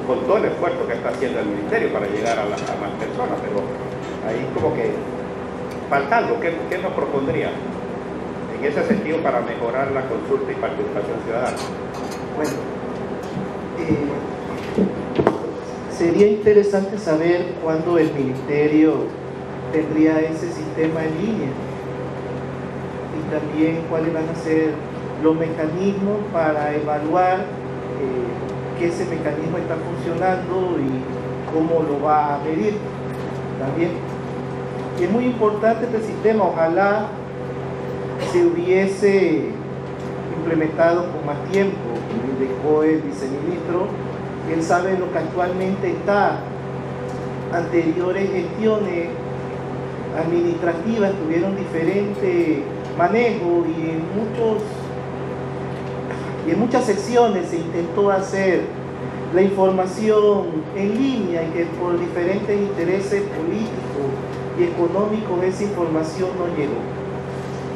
Speaker 2: con todo el esfuerzo que está haciendo el Ministerio para llegar a más personas, pero ahí como que falta algo. ¿Qué nos propondría en ese sentido para mejorar la consulta y participación ciudadana?
Speaker 4: Bueno, sería interesante saber cuándo el Ministerio tendría ese sistema en línea y también cuáles van a ser los mecanismos para evaluar que ese mecanismo está funcionando y cómo lo va a medir también. Y es muy importante este sistema, ojalá se hubiese implementado con más tiempo. Me dejó el viceministro, él sabe lo que actualmente está. Anteriores gestiones administrativas tuvieron diferente manejo y en muchas secciones se intentó hacer la información en línea y que por diferentes intereses políticos y económicos esa información no llegó.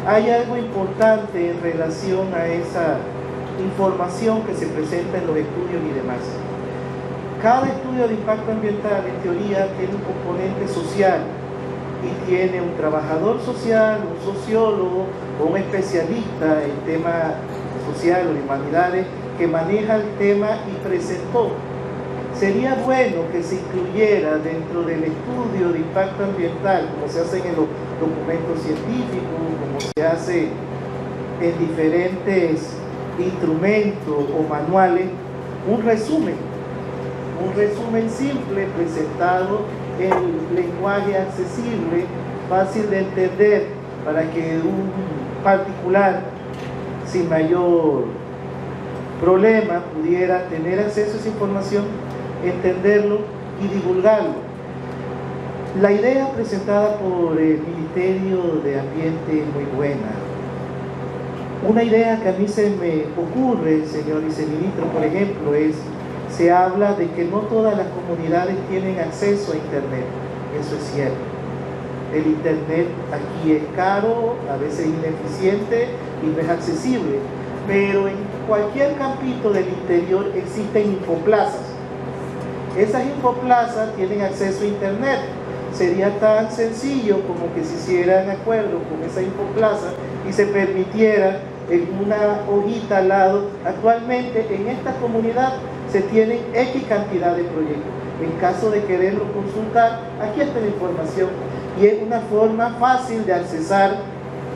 Speaker 4: Hay algo importante en relación a esa información que se presenta en los estudios y demás. Cada estudio de impacto ambiental en teoría tiene un componente social y tiene un trabajador social, un sociólogo o un especialista en temas sociales o de humanidades que maneja el tema y presentó. Sería bueno que se incluyera dentro del estudio de impacto ambiental, como se hace en los documentos científicos, como se hace en diferentes instrumentos o manuales, un resumen simple presentado en lenguaje accesible, fácil de entender, para que un particular sin mayor problema pudiera tener acceso a esa información, entenderlo y divulgarlo. La idea presentada por el Ministerio de Ambiente es muy buena. Una idea que a mí se me ocurre, señor viceministro, por ejemplo, se habla de que no todas las comunidades tienen acceso a Internet. Eso es cierto. El Internet aquí es caro, a veces ineficiente y no es accesible. Pero en cualquier campito del interior existen infoplazas. Esas infoplazas tienen acceso a Internet. Sería tan sencillo como que se hicieran acuerdos con esa infoplaza y se permitiera en una hojita al lado. Actualmente en esta comunidad se tienen X cantidad de proyectos. En caso de quererlo consultar, aquí está la información. Y es una forma fácil de accesar,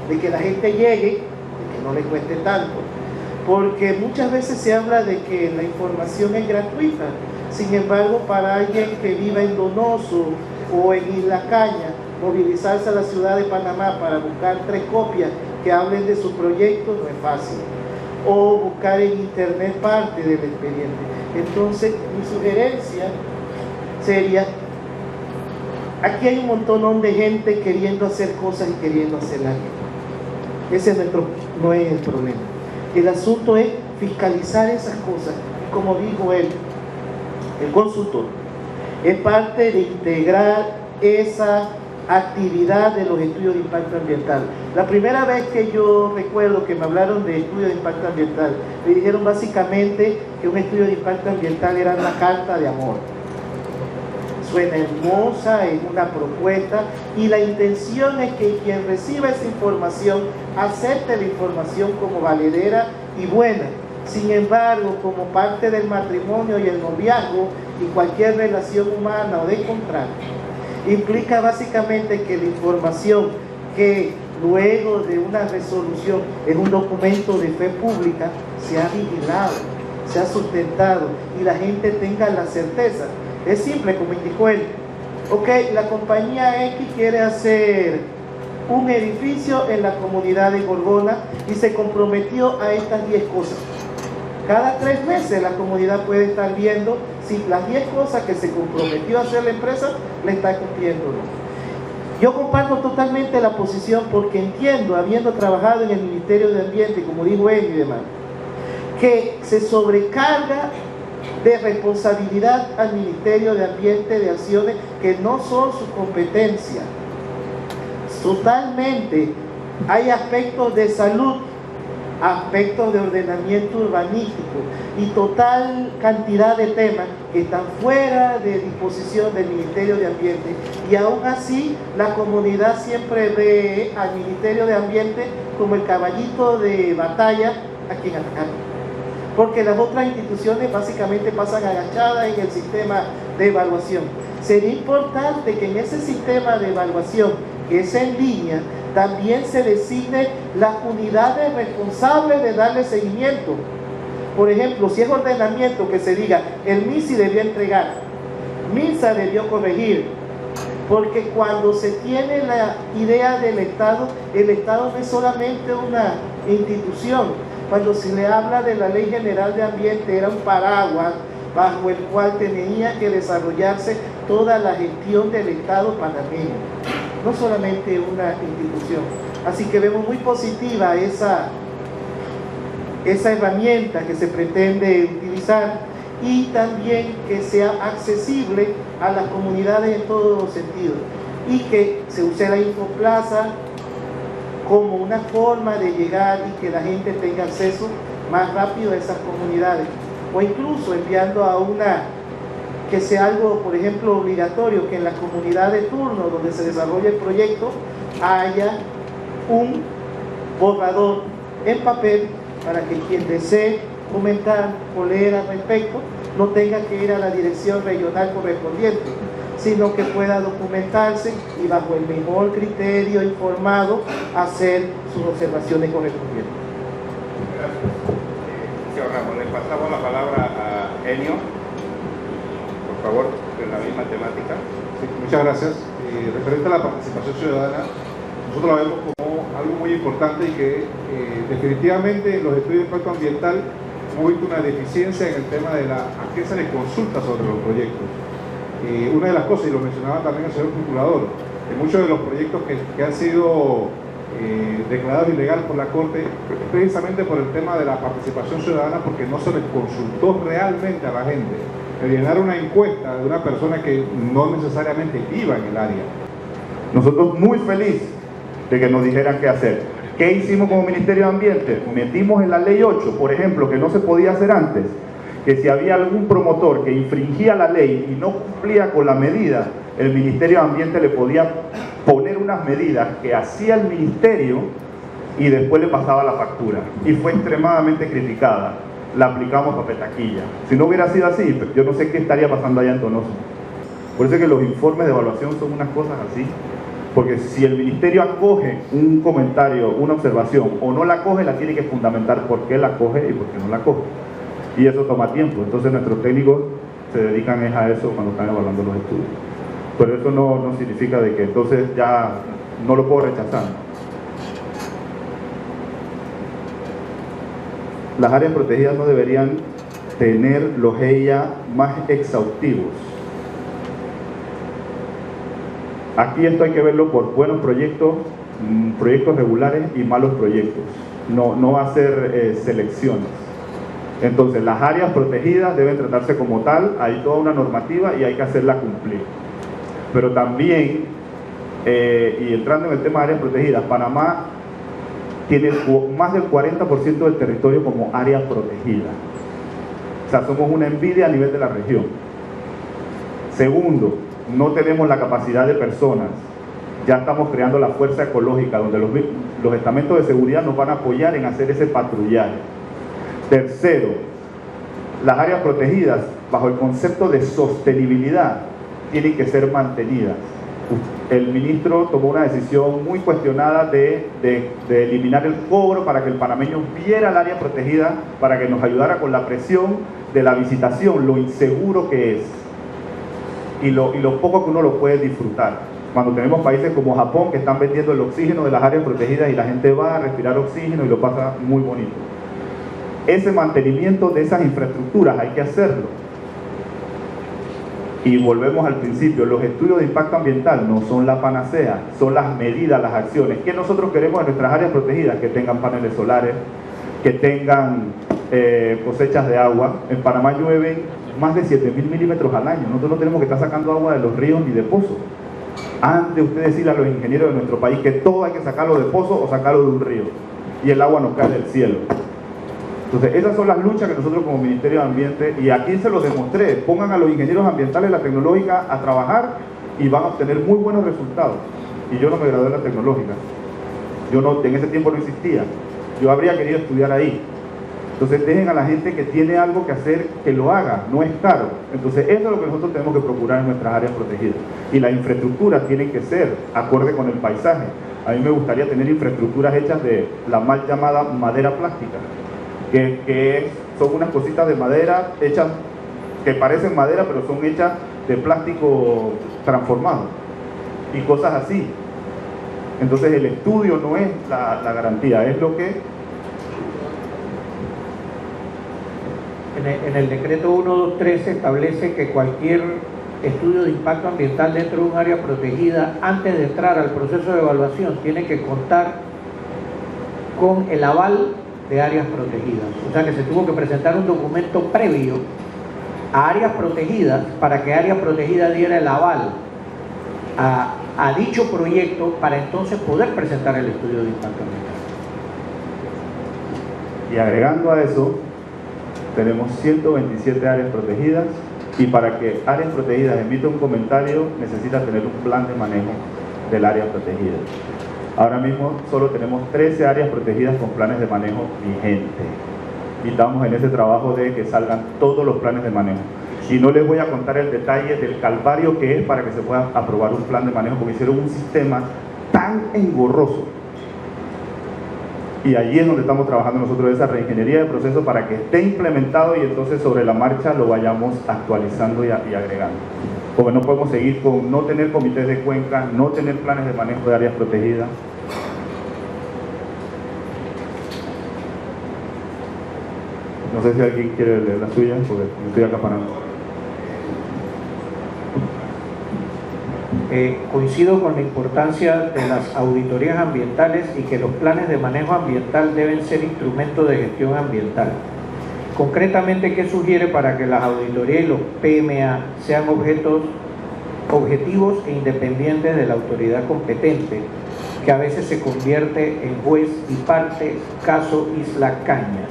Speaker 4: de que la gente llegue, y que no le cueste tanto. Porque muchas veces se habla de que la información es gratuita. Sin embargo, para alguien que viva en Donoso o en Isla Caña, movilizarse a la ciudad de Panamá para buscar 3 copias que hablen de su proyecto no es fácil. O buscar en internet parte del expediente. Entonces, mi sugerencia sería, aquí hay un montón de gente queriendo hacer cosas y queriendo hacerlas bien. Ese no es el problema. El asunto es fiscalizar esas cosas. Y como dijo él, el consultor, es parte de integrar esa actividad de los estudios de impacto ambiental. La primera vez que yo recuerdo que me hablaron de estudios de impacto ambiental, me dijeron básicamente que un estudio de impacto ambiental era una carta de amor. Suena hermosa, es una propuesta, y la intención es que quien reciba esa información acepte la información como valedera y buena. Sin embargo, como parte del matrimonio y el noviazgo y cualquier relación humana o de contrato, implica básicamente que la información que luego de una resolución en un documento de fe pública sea vigilado, sea sustentado y la gente tenga la certeza. Es simple, como indicó él. Ok, la compañía X quiere hacer un edificio en la comunidad de Gorgona y se comprometió a estas 10 cosas. Cada 3 meses la comunidad puede estar viendo si las 10 cosas que se comprometió a hacer la empresa le está cumpliendo o no. Yo comparto totalmente la posición porque entiendo, habiendo trabajado en el Ministerio de Ambiente, como dijo él y demás, que se sobrecarga de responsabilidad al Ministerio de Ambiente de acciones que no son su competencia. Totalmente. Hay aspectos de salud, aspectos de ordenamiento urbanístico y total cantidad de temas que están fuera de disposición del Ministerio de Ambiente, y aún así la comunidad siempre ve al Ministerio de Ambiente como el caballito de batalla a quien atacar, porque las otras instituciones básicamente pasan agachadas en el sistema de evaluación. Sería importante que en ese sistema de evaluación, que es en línea, también se designe las unidades responsables de darle seguimiento. Por ejemplo, si es ordenamiento, que se diga, el MISI debió entregar, MINSA debió corregir, porque cuando se tiene la idea del Estado, el Estado no es solamente una institución. Cuando se le habla de la Ley General de Ambiente, era un paraguas bajo el cual tenía que desarrollarse toda la gestión del Estado panameño, no solamente una institución. Así que vemos muy positiva esa herramienta que se pretende utilizar, y también que sea accesible a las comunidades en todos los sentidos, y que se use la Infoplaza como una forma de llegar y que la gente tenga acceso más rápido a esas comunidades, o incluso enviando a una, que sea algo, por ejemplo, obligatorio, que en la comunidad de turno donde se desarrolla el proyecto haya un borrador en papel para que quien desee comentar o leer al respecto no tenga que ir a la dirección regional correspondiente, sino que pueda documentarse y bajo el mejor criterio informado hacer sus observaciones correspondientes.
Speaker 2: Gracias. Señor Ramos, le pasamos la palabra a Enio, por favor, en la misma temática.
Speaker 3: Sí, muchas gracias. Referente a la participación ciudadana, nosotros la vemos como algo muy importante y que definitivamente en los estudios de impacto ambiental hemos visto una deficiencia en el tema de a qué se les consulta sobre los proyectos. Una de las cosas, y lo mencionaba también el señor procurador, que muchos de los proyectos que han sido declarados ilegales por la Corte es precisamente por el tema de la participación ciudadana, porque no se les consultó realmente a la gente. El llenar una encuesta de una persona que no necesariamente viva en el área.
Speaker 1: Nosotros muy felices de que nos dijeran qué hacer. ¿Qué hicimos como Ministerio de Ambiente? Metimos en la Ley 8, por ejemplo, que no se podía hacer antes, que si había algún promotor que infringía la ley y no cumplía con la medida, el Ministerio de Ambiente le podía poner unas medidas que hacía el Ministerio y después le pasaba la factura y fue extremadamente criticada. La aplicamos a Petaquilla. Si no hubiera sido así, yo no sé qué estaría pasando allá en Donoso. Por eso es que los informes de evaluación son unas cosas así, porque si el ministerio acoge un comentario, una observación, o no la acoge, la tiene que fundamentar por qué la acoge y por qué no la acoge. Y eso toma tiempo. Entonces nuestros técnicos se dedican a eso cuando están evaluando los estudios. Pero eso no significa de que entonces ya no lo puedo rechazar. Las áreas protegidas no deberían tener los EIA más exhaustivos. Aquí esto hay que verlo por buenos proyectos, proyectos regulares y malos proyectos. No hacer selecciones. Entonces, las áreas protegidas deben tratarse como tal, hay toda una normativa y hay que hacerla cumplir. Pero también, y entrando en el tema de áreas protegidas, Panamá tiene más del 40% del territorio como área protegida. O sea, somos una envidia a nivel de la región. Segundo, no tenemos la capacidad de personas. Ya estamos creando la fuerza ecológica, donde los estamentos de seguridad nos van a apoyar en hacer ese patrullaje. Tercero, las áreas protegidas, bajo el concepto de sostenibilidad, tienen que ser mantenidas. El ministro tomó una decisión muy cuestionada de eliminar el cobro para que el panameño viera el área protegida, para que nos ayudara con la presión de la visitación, lo inseguro que es y lo poco que uno lo puede disfrutar. Cuando tenemos países como Japón que están vendiendo el oxígeno de las áreas protegidas y la gente va a respirar oxígeno y lo pasa muy bonito. Ese mantenimiento de esas infraestructuras hay que hacerlo. Y volvemos al principio, los estudios de impacto ambiental no son la panacea, son las medidas, las acciones. ¿Qué nosotros queremos en nuestras áreas protegidas? Que tengan paneles solares, que tengan cosechas de agua. En Panamá llueven más de 7.000 milímetros al año. Nosotros no tenemos que estar sacando agua de los ríos ni de pozos. Antes usted decirle a los ingenieros de nuestro país que todo hay que sacarlo de pozo o sacarlo de un río. Y el agua nos cae del cielo. Entonces, esas son las luchas que nosotros como Ministerio de Ambiente, y aquí se los demostré, pongan a los ingenieros ambientales de la tecnológica a trabajar y van a obtener muy buenos resultados. Y yo no me gradué en la tecnológica. En ese tiempo no existía. Yo habría querido estudiar ahí. Entonces, dejen a la gente que tiene algo que hacer, que lo haga, no es caro. Entonces, eso es lo que nosotros tenemos que procurar en nuestras áreas protegidas. Y las infraestructuras tienen que ser acorde con el paisaje. A mí me gustaría tener infraestructuras hechas de la mal llamada madera plástica. Que son unas cositas de madera hechas, que parecen madera, pero son hechas de plástico transformado y cosas así. Entonces el estudio no es la garantía, es lo que...
Speaker 5: En el decreto 123 se establece que cualquier estudio de impacto ambiental dentro de un área protegida, antes de entrar al proceso de evaluación, tiene que contar con el aval de áreas protegidas. O sea que se tuvo que presentar un documento previo a áreas protegidas para que área protegida diera el aval a dicho proyecto para entonces poder presentar el estudio de impacto ambiental.
Speaker 1: Y agregando a eso, tenemos 127 áreas protegidas, y para que áreas protegidas emita un comentario necesita tener un plan de manejo del área protegida. Ahora mismo solo tenemos 13 áreas protegidas con planes de manejo vigentes. Y estamos en ese trabajo de que salgan todos los planes de manejo. Y no les voy a contar el detalle del calvario que es para que se pueda aprobar un plan de manejo, porque hicieron un sistema tan engorroso. Y allí es donde estamos trabajando nosotros, esa reingeniería de procesos para que esté implementado y entonces sobre la marcha lo vayamos actualizando y agregando. Porque no podemos seguir con no tener comités de cuenca, no tener planes de manejo de áreas protegidas. No sé si alguien quiere leer la suya, porque me estoy acaparando.
Speaker 5: Coincido con la importancia de las auditorías ambientales y que los planes de manejo ambiental deben ser instrumentos de gestión ambiental. Concretamente, ¿qué sugiere para que las auditorías y los PMA sean objetivos e independientes de la autoridad competente, que a veces se convierte en juez y parte, caso Isla Cañas?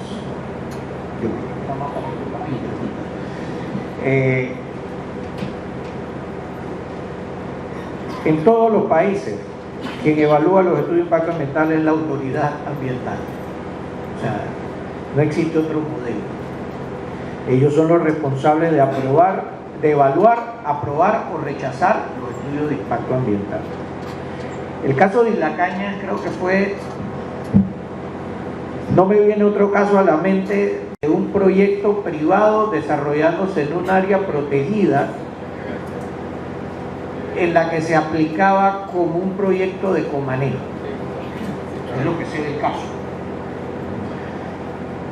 Speaker 5: En todos los países quien evalúa los estudios de impacto ambiental es la autoridad ambiental. O sea, no existe otro modelo. Ellos son los responsables de aprobar, de evaluar, aprobar o rechazar los estudios de impacto ambiental. El caso de Isla Cañas creo que fue, no me viene otro caso a la mente, de un proyecto privado desarrollándose en un área protegida en la que se aplicaba como un proyecto de comanejo. Es lo que sé del caso,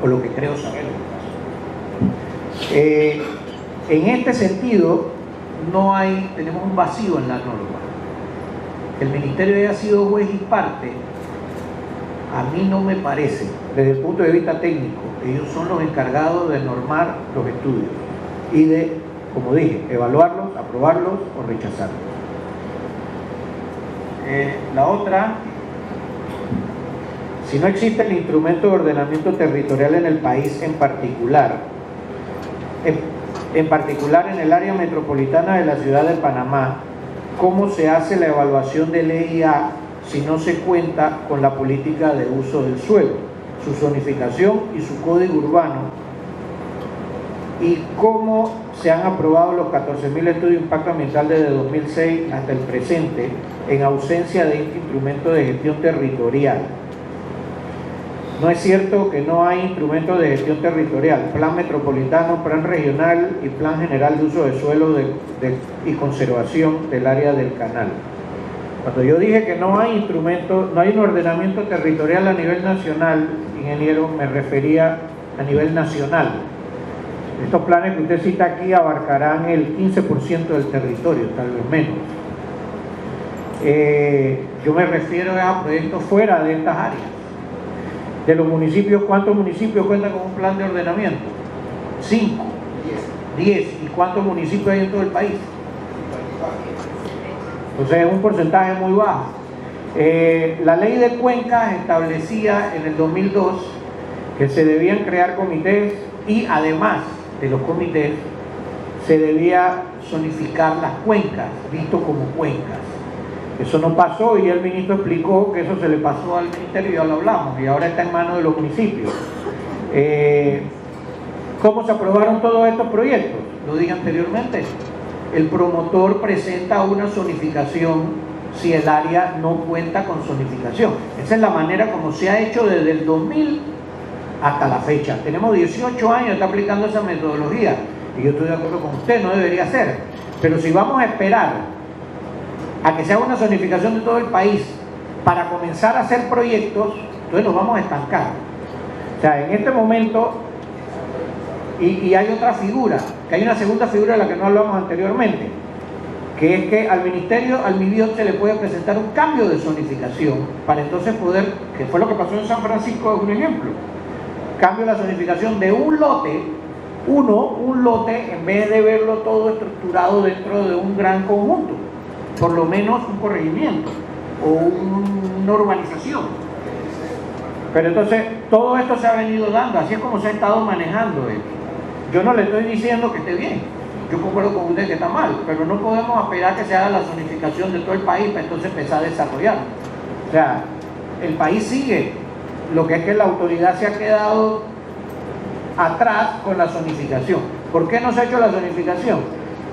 Speaker 5: o lo que creo saber del caso. En este sentido, tenemos un vacío en la norma. Que el Ministerio haya sido juez y parte, a mí no me parece, desde el punto de vista técnico. Ellos son los encargados de normar los estudios y de, como dije, evaluarlos, aprobarlos o rechazarlos. La otra, si no existe el instrumento de ordenamiento territorial en el país en particular en el área metropolitana de la ciudad de Panamá, ¿cómo se hace la evaluación del EIA si no se cuenta con la política de uso del suelo, su zonificación y su código urbano? ¿Y cómo se han aprobado los 14.000 estudios de impacto ambiental desde 2006 hasta el presente en ausencia de este instrumento de gestión territorial? No es cierto que no hay instrumentos de gestión territorial, plan metropolitano, plan regional y plan general de uso de suelo y conservación del área del canal. Cuando yo dije que no hay instrumentos, no hay un ordenamiento territorial a nivel nacional, ingeniero, me refería a nivel nacional. Estos planes que usted cita aquí abarcarán el 15% del territorio, tal vez menos. Yo me refiero a proyectos fuera de estas áreas. De los municipios, ¿cuántos municipios cuentan con un plan de ordenamiento? 5, 10. ¿Y cuántos municipios hay en todo el país? Entonces es un porcentaje muy bajo. La ley de cuencas establecía en el 2002 que se debían crear comités y además de los comités se debía zonificar las cuencas, visto como cuencas. Eso no pasó y el ministro explicó que eso se le pasó al ministerio y ya lo hablamos y ahora está en manos de los municipios. ¿Cómo se aprobaron todos estos proyectos? Lo dije anteriormente. El promotor presenta una zonificación si el área no cuenta con zonificación. Esa es la manera como se ha hecho desde el 2000 hasta la fecha. Tenemos 18 años, está aplicando esa metodología y yo estoy de acuerdo con usted, no debería ser. Pero si vamos a esperar a que se haga una zonificación de todo el país para comenzar a hacer proyectos, entonces nos vamos a estancar. O sea, en este momento, y hay otra figura, que hay una segunda figura de la que no hablamos anteriormente, que es que al ministerio, al MIBIOT, se le puede presentar un cambio de zonificación para entonces poder, que fue lo que pasó en San Francisco, es un ejemplo, cambio de la zonificación de un lote, un lote, en vez de verlo todo estructurado dentro de un gran conjunto, por lo menos un corregimiento o una urbanización. Pero entonces todo esto se ha venido dando, así es como se ha estado manejando esto. Yo no le estoy diciendo que esté bien, yo concuerdo con usted que está mal, pero no podemos esperar que se haga la zonificación de todo el país para entonces empezar a desarrollarlo. O sea, el país sigue, lo que es que la autoridad se ha quedado atrás con la zonificación. ¿Por qué no se ha hecho la zonificación?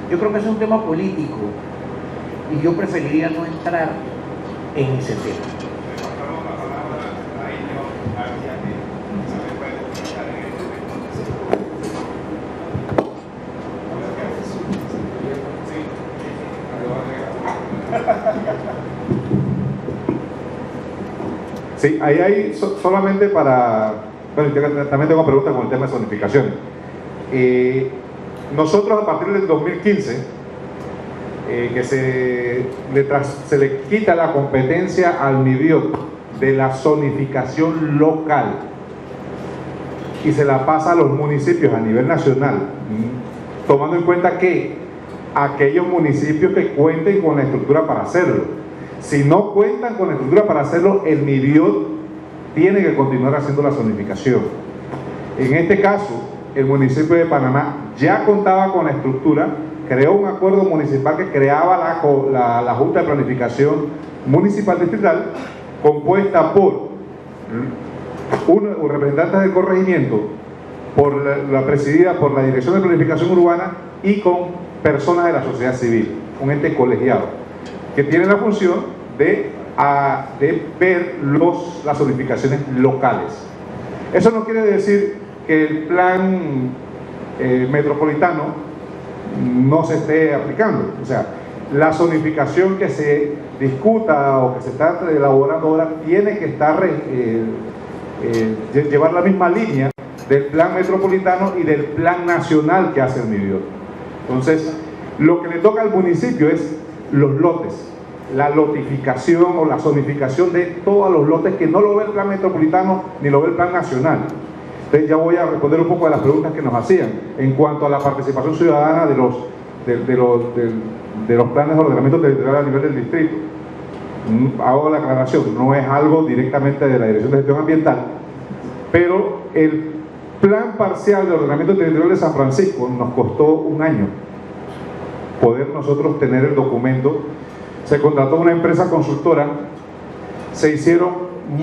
Speaker 5: Yo creo que es un tema político y yo preferiría no entrar en ese tema.
Speaker 3: Sí, ahí hay solamente para... Bueno, yo también tengo preguntas con el tema de zonificación. Nosotros a partir del 2015, que se le quita la competencia al MIBIOT de la zonificación local y se la pasa a los municipios a nivel nacional, tomando en cuenta que aquellos municipios que cuenten con la estructura para hacerlo. Si no cuentan con la estructura para hacerlo, el MIBIOT tiene que continuar haciendo la zonificación. En este caso, el municipio de Panamá ya contaba con la estructura creó un acuerdo municipal que creaba la Junta de Planificación Municipal Distrital, compuesta por representantes del corregimiento, la presidida por la Dirección de Planificación Urbana y con personas de la sociedad civil, un ente colegiado, que tiene la función de ver las zonificaciones locales. Eso no quiere decir que el plan metropolitano no se esté aplicando. O sea, la zonificación que se discuta o que se está elaborando ahora tiene que estar llevar la misma línea del plan metropolitano y del plan nacional que hace el MIBIOT. Entonces, lo que le toca al municipio es los lotes, la lotificación o la zonificación de todos los lotes que no lo ve el plan metropolitano ni lo ve el plan nacional. Entonces ya voy a responder un poco a las preguntas que nos hacían en cuanto a la participación ciudadana de los planes de ordenamiento territorial a nivel del distrito. Hago la aclaración, no es algo directamente de la Dirección de Gestión Ambiental, pero el plan parcial de ordenamiento territorial de San Francisco nos costó un año poder nosotros tener el documento. Se contrató una empresa consultora, se hicieron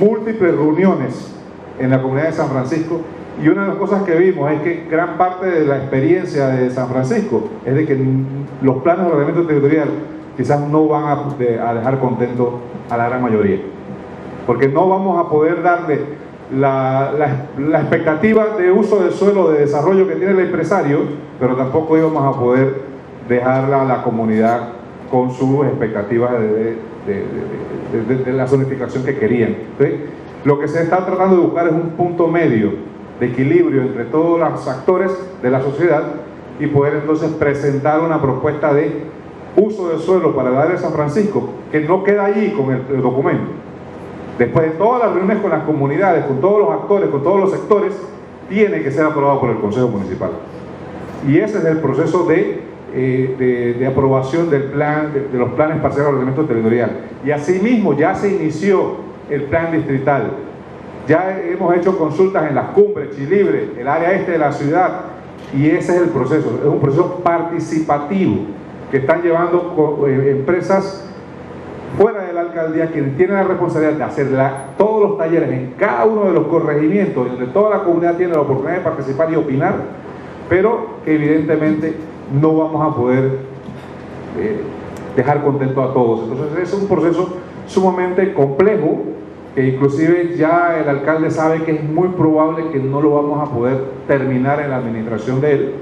Speaker 3: múltiples reuniones en la comunidad de San Francisco, y una de las cosas que vimos es que gran parte de la experiencia de San Francisco es de que los planes de ordenamiento territorial quizás no van a dejar contento a la gran mayoría, porque no vamos a poder darle la expectativa de uso del suelo, de desarrollo que tiene el empresario, pero tampoco íbamos a poder dejarla a la comunidad con sus expectativas de la zonificación que querían. Entonces, lo que se está tratando de buscar es un punto medio de equilibrio entre todos los actores de la sociedad y poder entonces presentar una propuesta de uso del suelo para el área de San Francisco, que no queda allí con el documento. Después de todas las reuniones con las comunidades, con todos los actores, con todos los sectores, tiene que ser aprobado por el Consejo Municipal. Y ese es el proceso de aprobación del plan, de los planes parciales de ordenamiento territorial. Y asimismo ya se inició el plan distrital. Ya hemos hecho consultas en las cumbres, Chilibre, el área este de la ciudad, y ese es el proceso. Es un proceso participativo que están llevando empresas fuera de la alcaldía, quienes tienen la responsabilidad de hacer todos los talleres en cada uno de los corregimientos, donde toda la comunidad tiene la oportunidad de participar y opinar, pero que evidentemente no vamos a poder dejar contento a todos. Entonces es un proceso sumamente complejo, que inclusive ya el alcalde sabe que es muy probable que no lo vamos a poder terminar en la administración de él,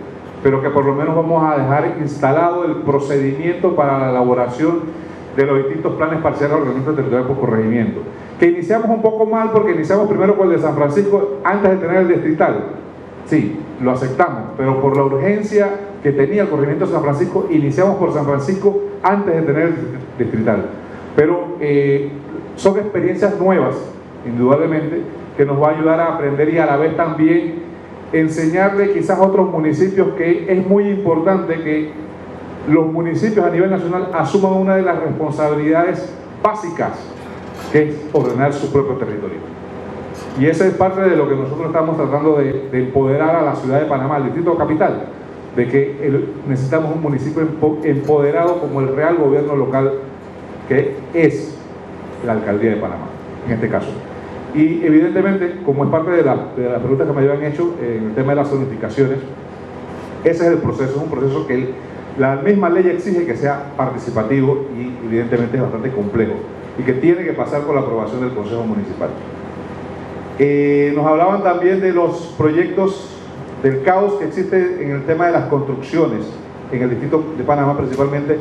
Speaker 3: pero que por lo menos vamos a dejar instalado el procedimiento para la elaboración de los distintos planes parciales de ordenamiento territorial por corregimiento, que iniciamos un poco mal porque iniciamos primero con el de San Francisco antes de tener el distrital. Sí, lo aceptamos, pero por la urgencia que tenía el corregimiento de San Francisco, iniciamos por San Francisco antes de tener el distrital. Pero son experiencias nuevas, indudablemente, que nos va a ayudar a aprender y a la vez también enseñarle quizás a otros municipios que es muy importante que los municipios a nivel nacional asuman una de las responsabilidades básicas, que es ordenar su propio territorio. Y esa es parte de lo que nosotros estamos tratando de empoderar a la ciudad de Panamá, al distrito capital, de que necesitamos un municipio empoderado como el real gobierno local que es la alcaldía de Panamá, en este caso. Y evidentemente, como es parte de las preguntas que me habían hecho en el tema de las zonificaciones, ese es el proceso, es un proceso que la misma ley exige que sea participativo y evidentemente es bastante complejo y que tiene que pasar por la aprobación del Consejo Municipal. Nos hablaban también de los proyectos, del caos que existe en el tema de las construcciones en el distrito de Panamá, principalmente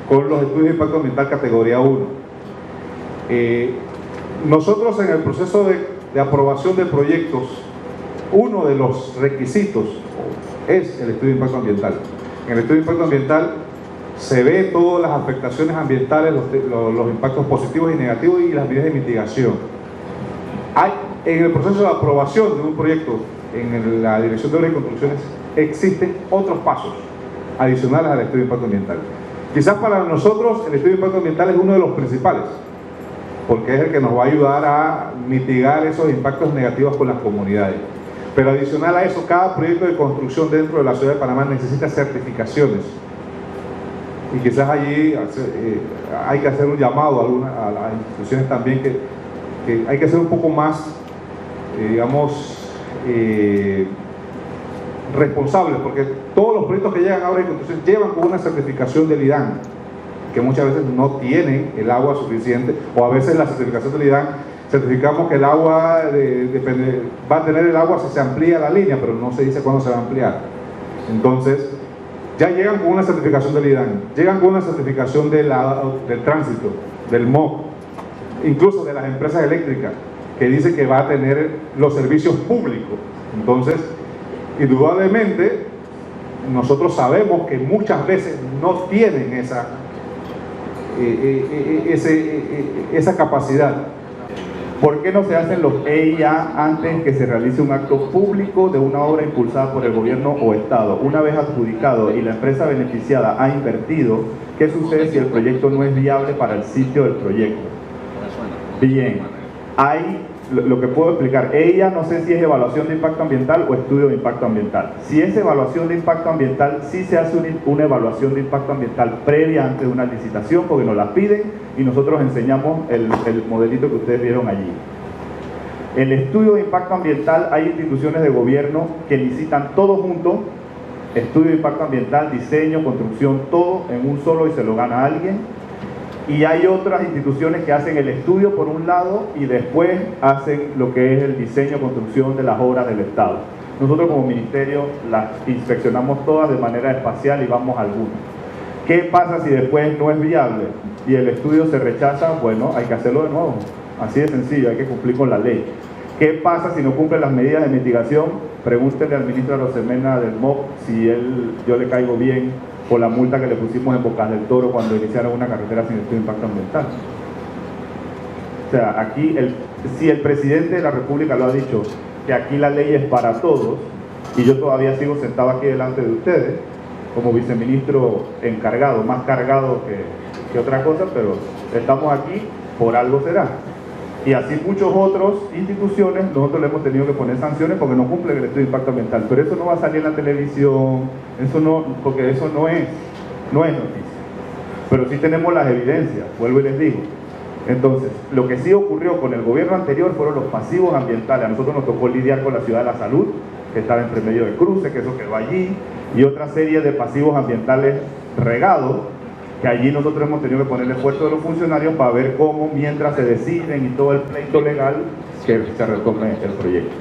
Speaker 3: con los estudios de impacto ambiental categoría 1. Nosotros en el proceso de aprobación de proyectos, uno de los requisitos es el estudio de impacto ambiental. En el estudio de impacto ambiental se ve todas las afectaciones ambientales, los impactos positivos y negativos y las medidas de mitigación. En el proceso de aprobación de un proyecto en la Dirección de Obras y Construcciones existen otros pasos adicionales al estudio de impacto ambiental. Quizás para nosotros el estudio de impacto ambiental es uno de los principales, porque es el que nos va a ayudar a mitigar esos impactos negativos con las comunidades. Pero adicional a eso, cada proyecto de construcción dentro de la ciudad de Panamá necesita certificaciones Y quizás allí hay que hacer un llamado a las instituciones también que hay que ser un poco más, digamos, responsables, porque todos los proyectos que llegan ahora a construcción llevan con una certificación del IDAN, que muchas veces no tienen el agua suficiente, o a veces la certificación del IDAN certificamos que el agua va a tener el agua si se amplía la línea, pero no se dice cuándo se va a ampliar. Entonces, ya llegan con una certificación del IDAN, llegan con una certificación del tránsito, del MOC, incluso de las empresas eléctricas, que dice que va a tener los servicios públicos. Entonces, indudablemente, nosotros sabemos que muchas veces no tienen esa capacidad.
Speaker 1: ¿Por qué no se hacen los EIA antes que se realice un acto público de una obra impulsada por el gobierno o Estado? Una vez adjudicado y la empresa beneficiada ha invertido, ¿qué sucede si el proyecto no es viable para el sitio del proyecto? Bien, hay lo que puedo explicar. EIA no sé si es evaluación de impacto ambiental o estudio de impacto ambiental. Si es evaluación de impacto ambiental, sí se hace una evaluación de impacto ambiental previa antes de una licitación, porque nos la piden y nosotros enseñamos el modelito que ustedes vieron allí. El estudio de impacto ambiental, hay instituciones de gobierno que licitan todo junto, estudio de impacto ambiental, diseño, construcción, todo en un solo y se lo gana alguien. Y hay otras instituciones que hacen el estudio por un lado y después hacen lo que es el diseño, construcción de las obras del Estado. Nosotros como ministerio las inspeccionamos todas de manera espacial y vamos a algunas. ¿Qué pasa si después no es viable y el estudio se rechaza? Bueno, hay que hacerlo de nuevo. Así de sencillo, hay que cumplir con la ley. ¿Qué pasa si no cumple las medidas de mitigación? Pregúntenle al ministro Arosemena del MOP si yo le caigo bien por la multa que le pusimos en Bocas del Toro cuando iniciaron una carretera sin estudio de impacto ambiental. O sea, aquí, si el presidente de la República lo ha dicho, que aquí la ley es para todos, y yo todavía sigo sentado aquí delante de ustedes, como viceministro encargado, más cargado que otra cosa, pero estamos aquí, por algo será. Y así muchas otras instituciones, nosotros le hemos tenido que poner sanciones porque no cumplen el estudio de impacto ambiental. Pero eso no va a salir en la televisión, porque eso no es noticia. Pero sí tenemos las evidencias, vuelvo y les digo. Entonces, lo que sí ocurrió con el gobierno anterior fueron los pasivos ambientales. A nosotros nos tocó lidiar con la Ciudad de la Salud, que estaba entre medio de cruce, que eso quedó allí, y otra serie de pasivos ambientales regados, que allí nosotros hemos tenido que poner el esfuerzo de los funcionarios para ver cómo, mientras se deciden y todo el pleito legal, que se retome el proyecto.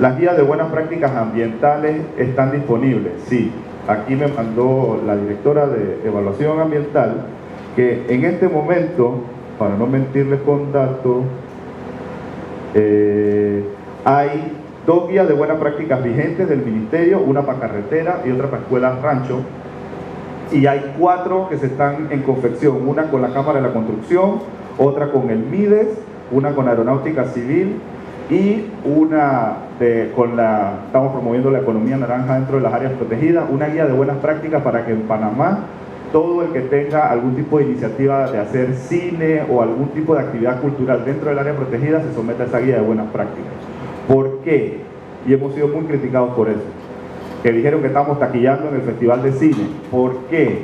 Speaker 1: Las guías de buenas prácticas ambientales están disponibles, sí. Aquí me mandó la directora de evaluación ambiental que en este momento, para no mentirles con datos, hay 2 guías de buenas prácticas vigentes del ministerio, una para carretera y otra para escuelas rancho. Y hay 4 que se están en confección, una con la Cámara de la Construcción, otra con el MIDES, una con Aeronáutica Civil y una estamos promoviendo la economía naranja dentro de las áreas protegidas, una guía de buenas prácticas para que en Panamá todo el que tenga algún tipo de iniciativa de hacer cine o algún tipo de actividad cultural dentro del área protegida se someta a esa guía de buenas prácticas. ¿Por qué? Y hemos sido muy criticados por eso. Que dijeron que estamos taquillando en el Festival de Cine. ¿Por qué?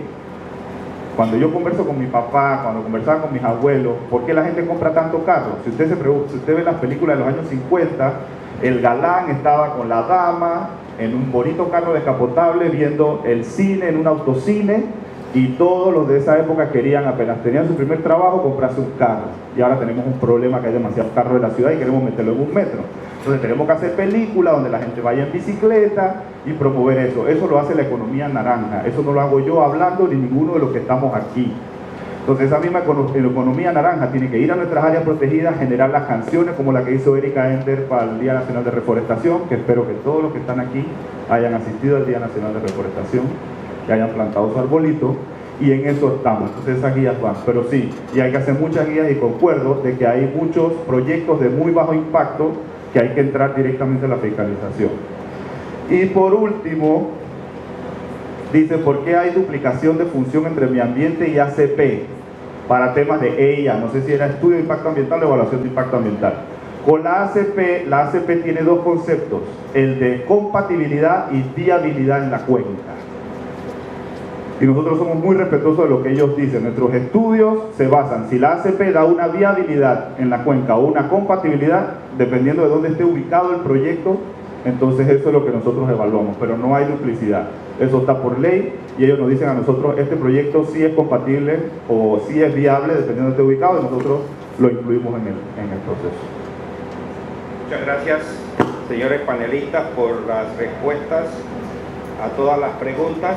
Speaker 1: Cuando yo converso con mi papá, cuando conversaba con mis abuelos, ¿por qué la gente compra tanto carro? Si usted se pregunta, si usted ve las películas de los años 50, el galán estaba con la dama en un bonito carro descapotable viendo el cine en un autocine y todos los de esa época querían, apenas tenían su primer trabajo, comprarse un carro. Y ahora tenemos un problema que hay demasiados carros en la ciudad y queremos meterlo en un metro. Entonces tenemos que hacer películas donde la gente vaya en bicicleta y promover eso. Eso lo hace la economía naranja. Eso no lo hago yo hablando ni ninguno de los que estamos aquí. Entonces esa misma economía naranja tiene que ir a nuestras áreas protegidas, generar las canciones como la que hizo Erika Ender para el Día Nacional de Reforestación, que espero que todos los que están aquí hayan asistido al Día Nacional de Reforestación, que hayan plantado su arbolito, y en eso estamos. Entonces esas guías van, pero sí, y hay que hacer muchas guías y concuerdo de que hay muchos proyectos de muy bajo impacto que hay que entrar directamente a la fiscalización. Y por último, dice, ¿por qué hay duplicación de función entre mi ambiente y ACP para temas de EIA? No sé si era estudio de impacto ambiental o evaluación de impacto ambiental. Con la ACP tiene 2 conceptos, el de compatibilidad y viabilidad en la cuenca. Y nosotros somos muy respetuosos de lo que ellos dicen. Nuestros estudios se basan, si la ACP da una viabilidad en la cuenca o una compatibilidad, dependiendo de dónde esté ubicado el proyecto, entonces eso es lo que nosotros evaluamos, pero no hay duplicidad. Eso está por ley y ellos nos dicen a nosotros, este proyecto sí es compatible o sí es viable, dependiendo de dónde esté ubicado, y nosotros lo incluimos en el proceso.
Speaker 2: Muchas gracias, señores panelistas, por las respuestas a todas las preguntas.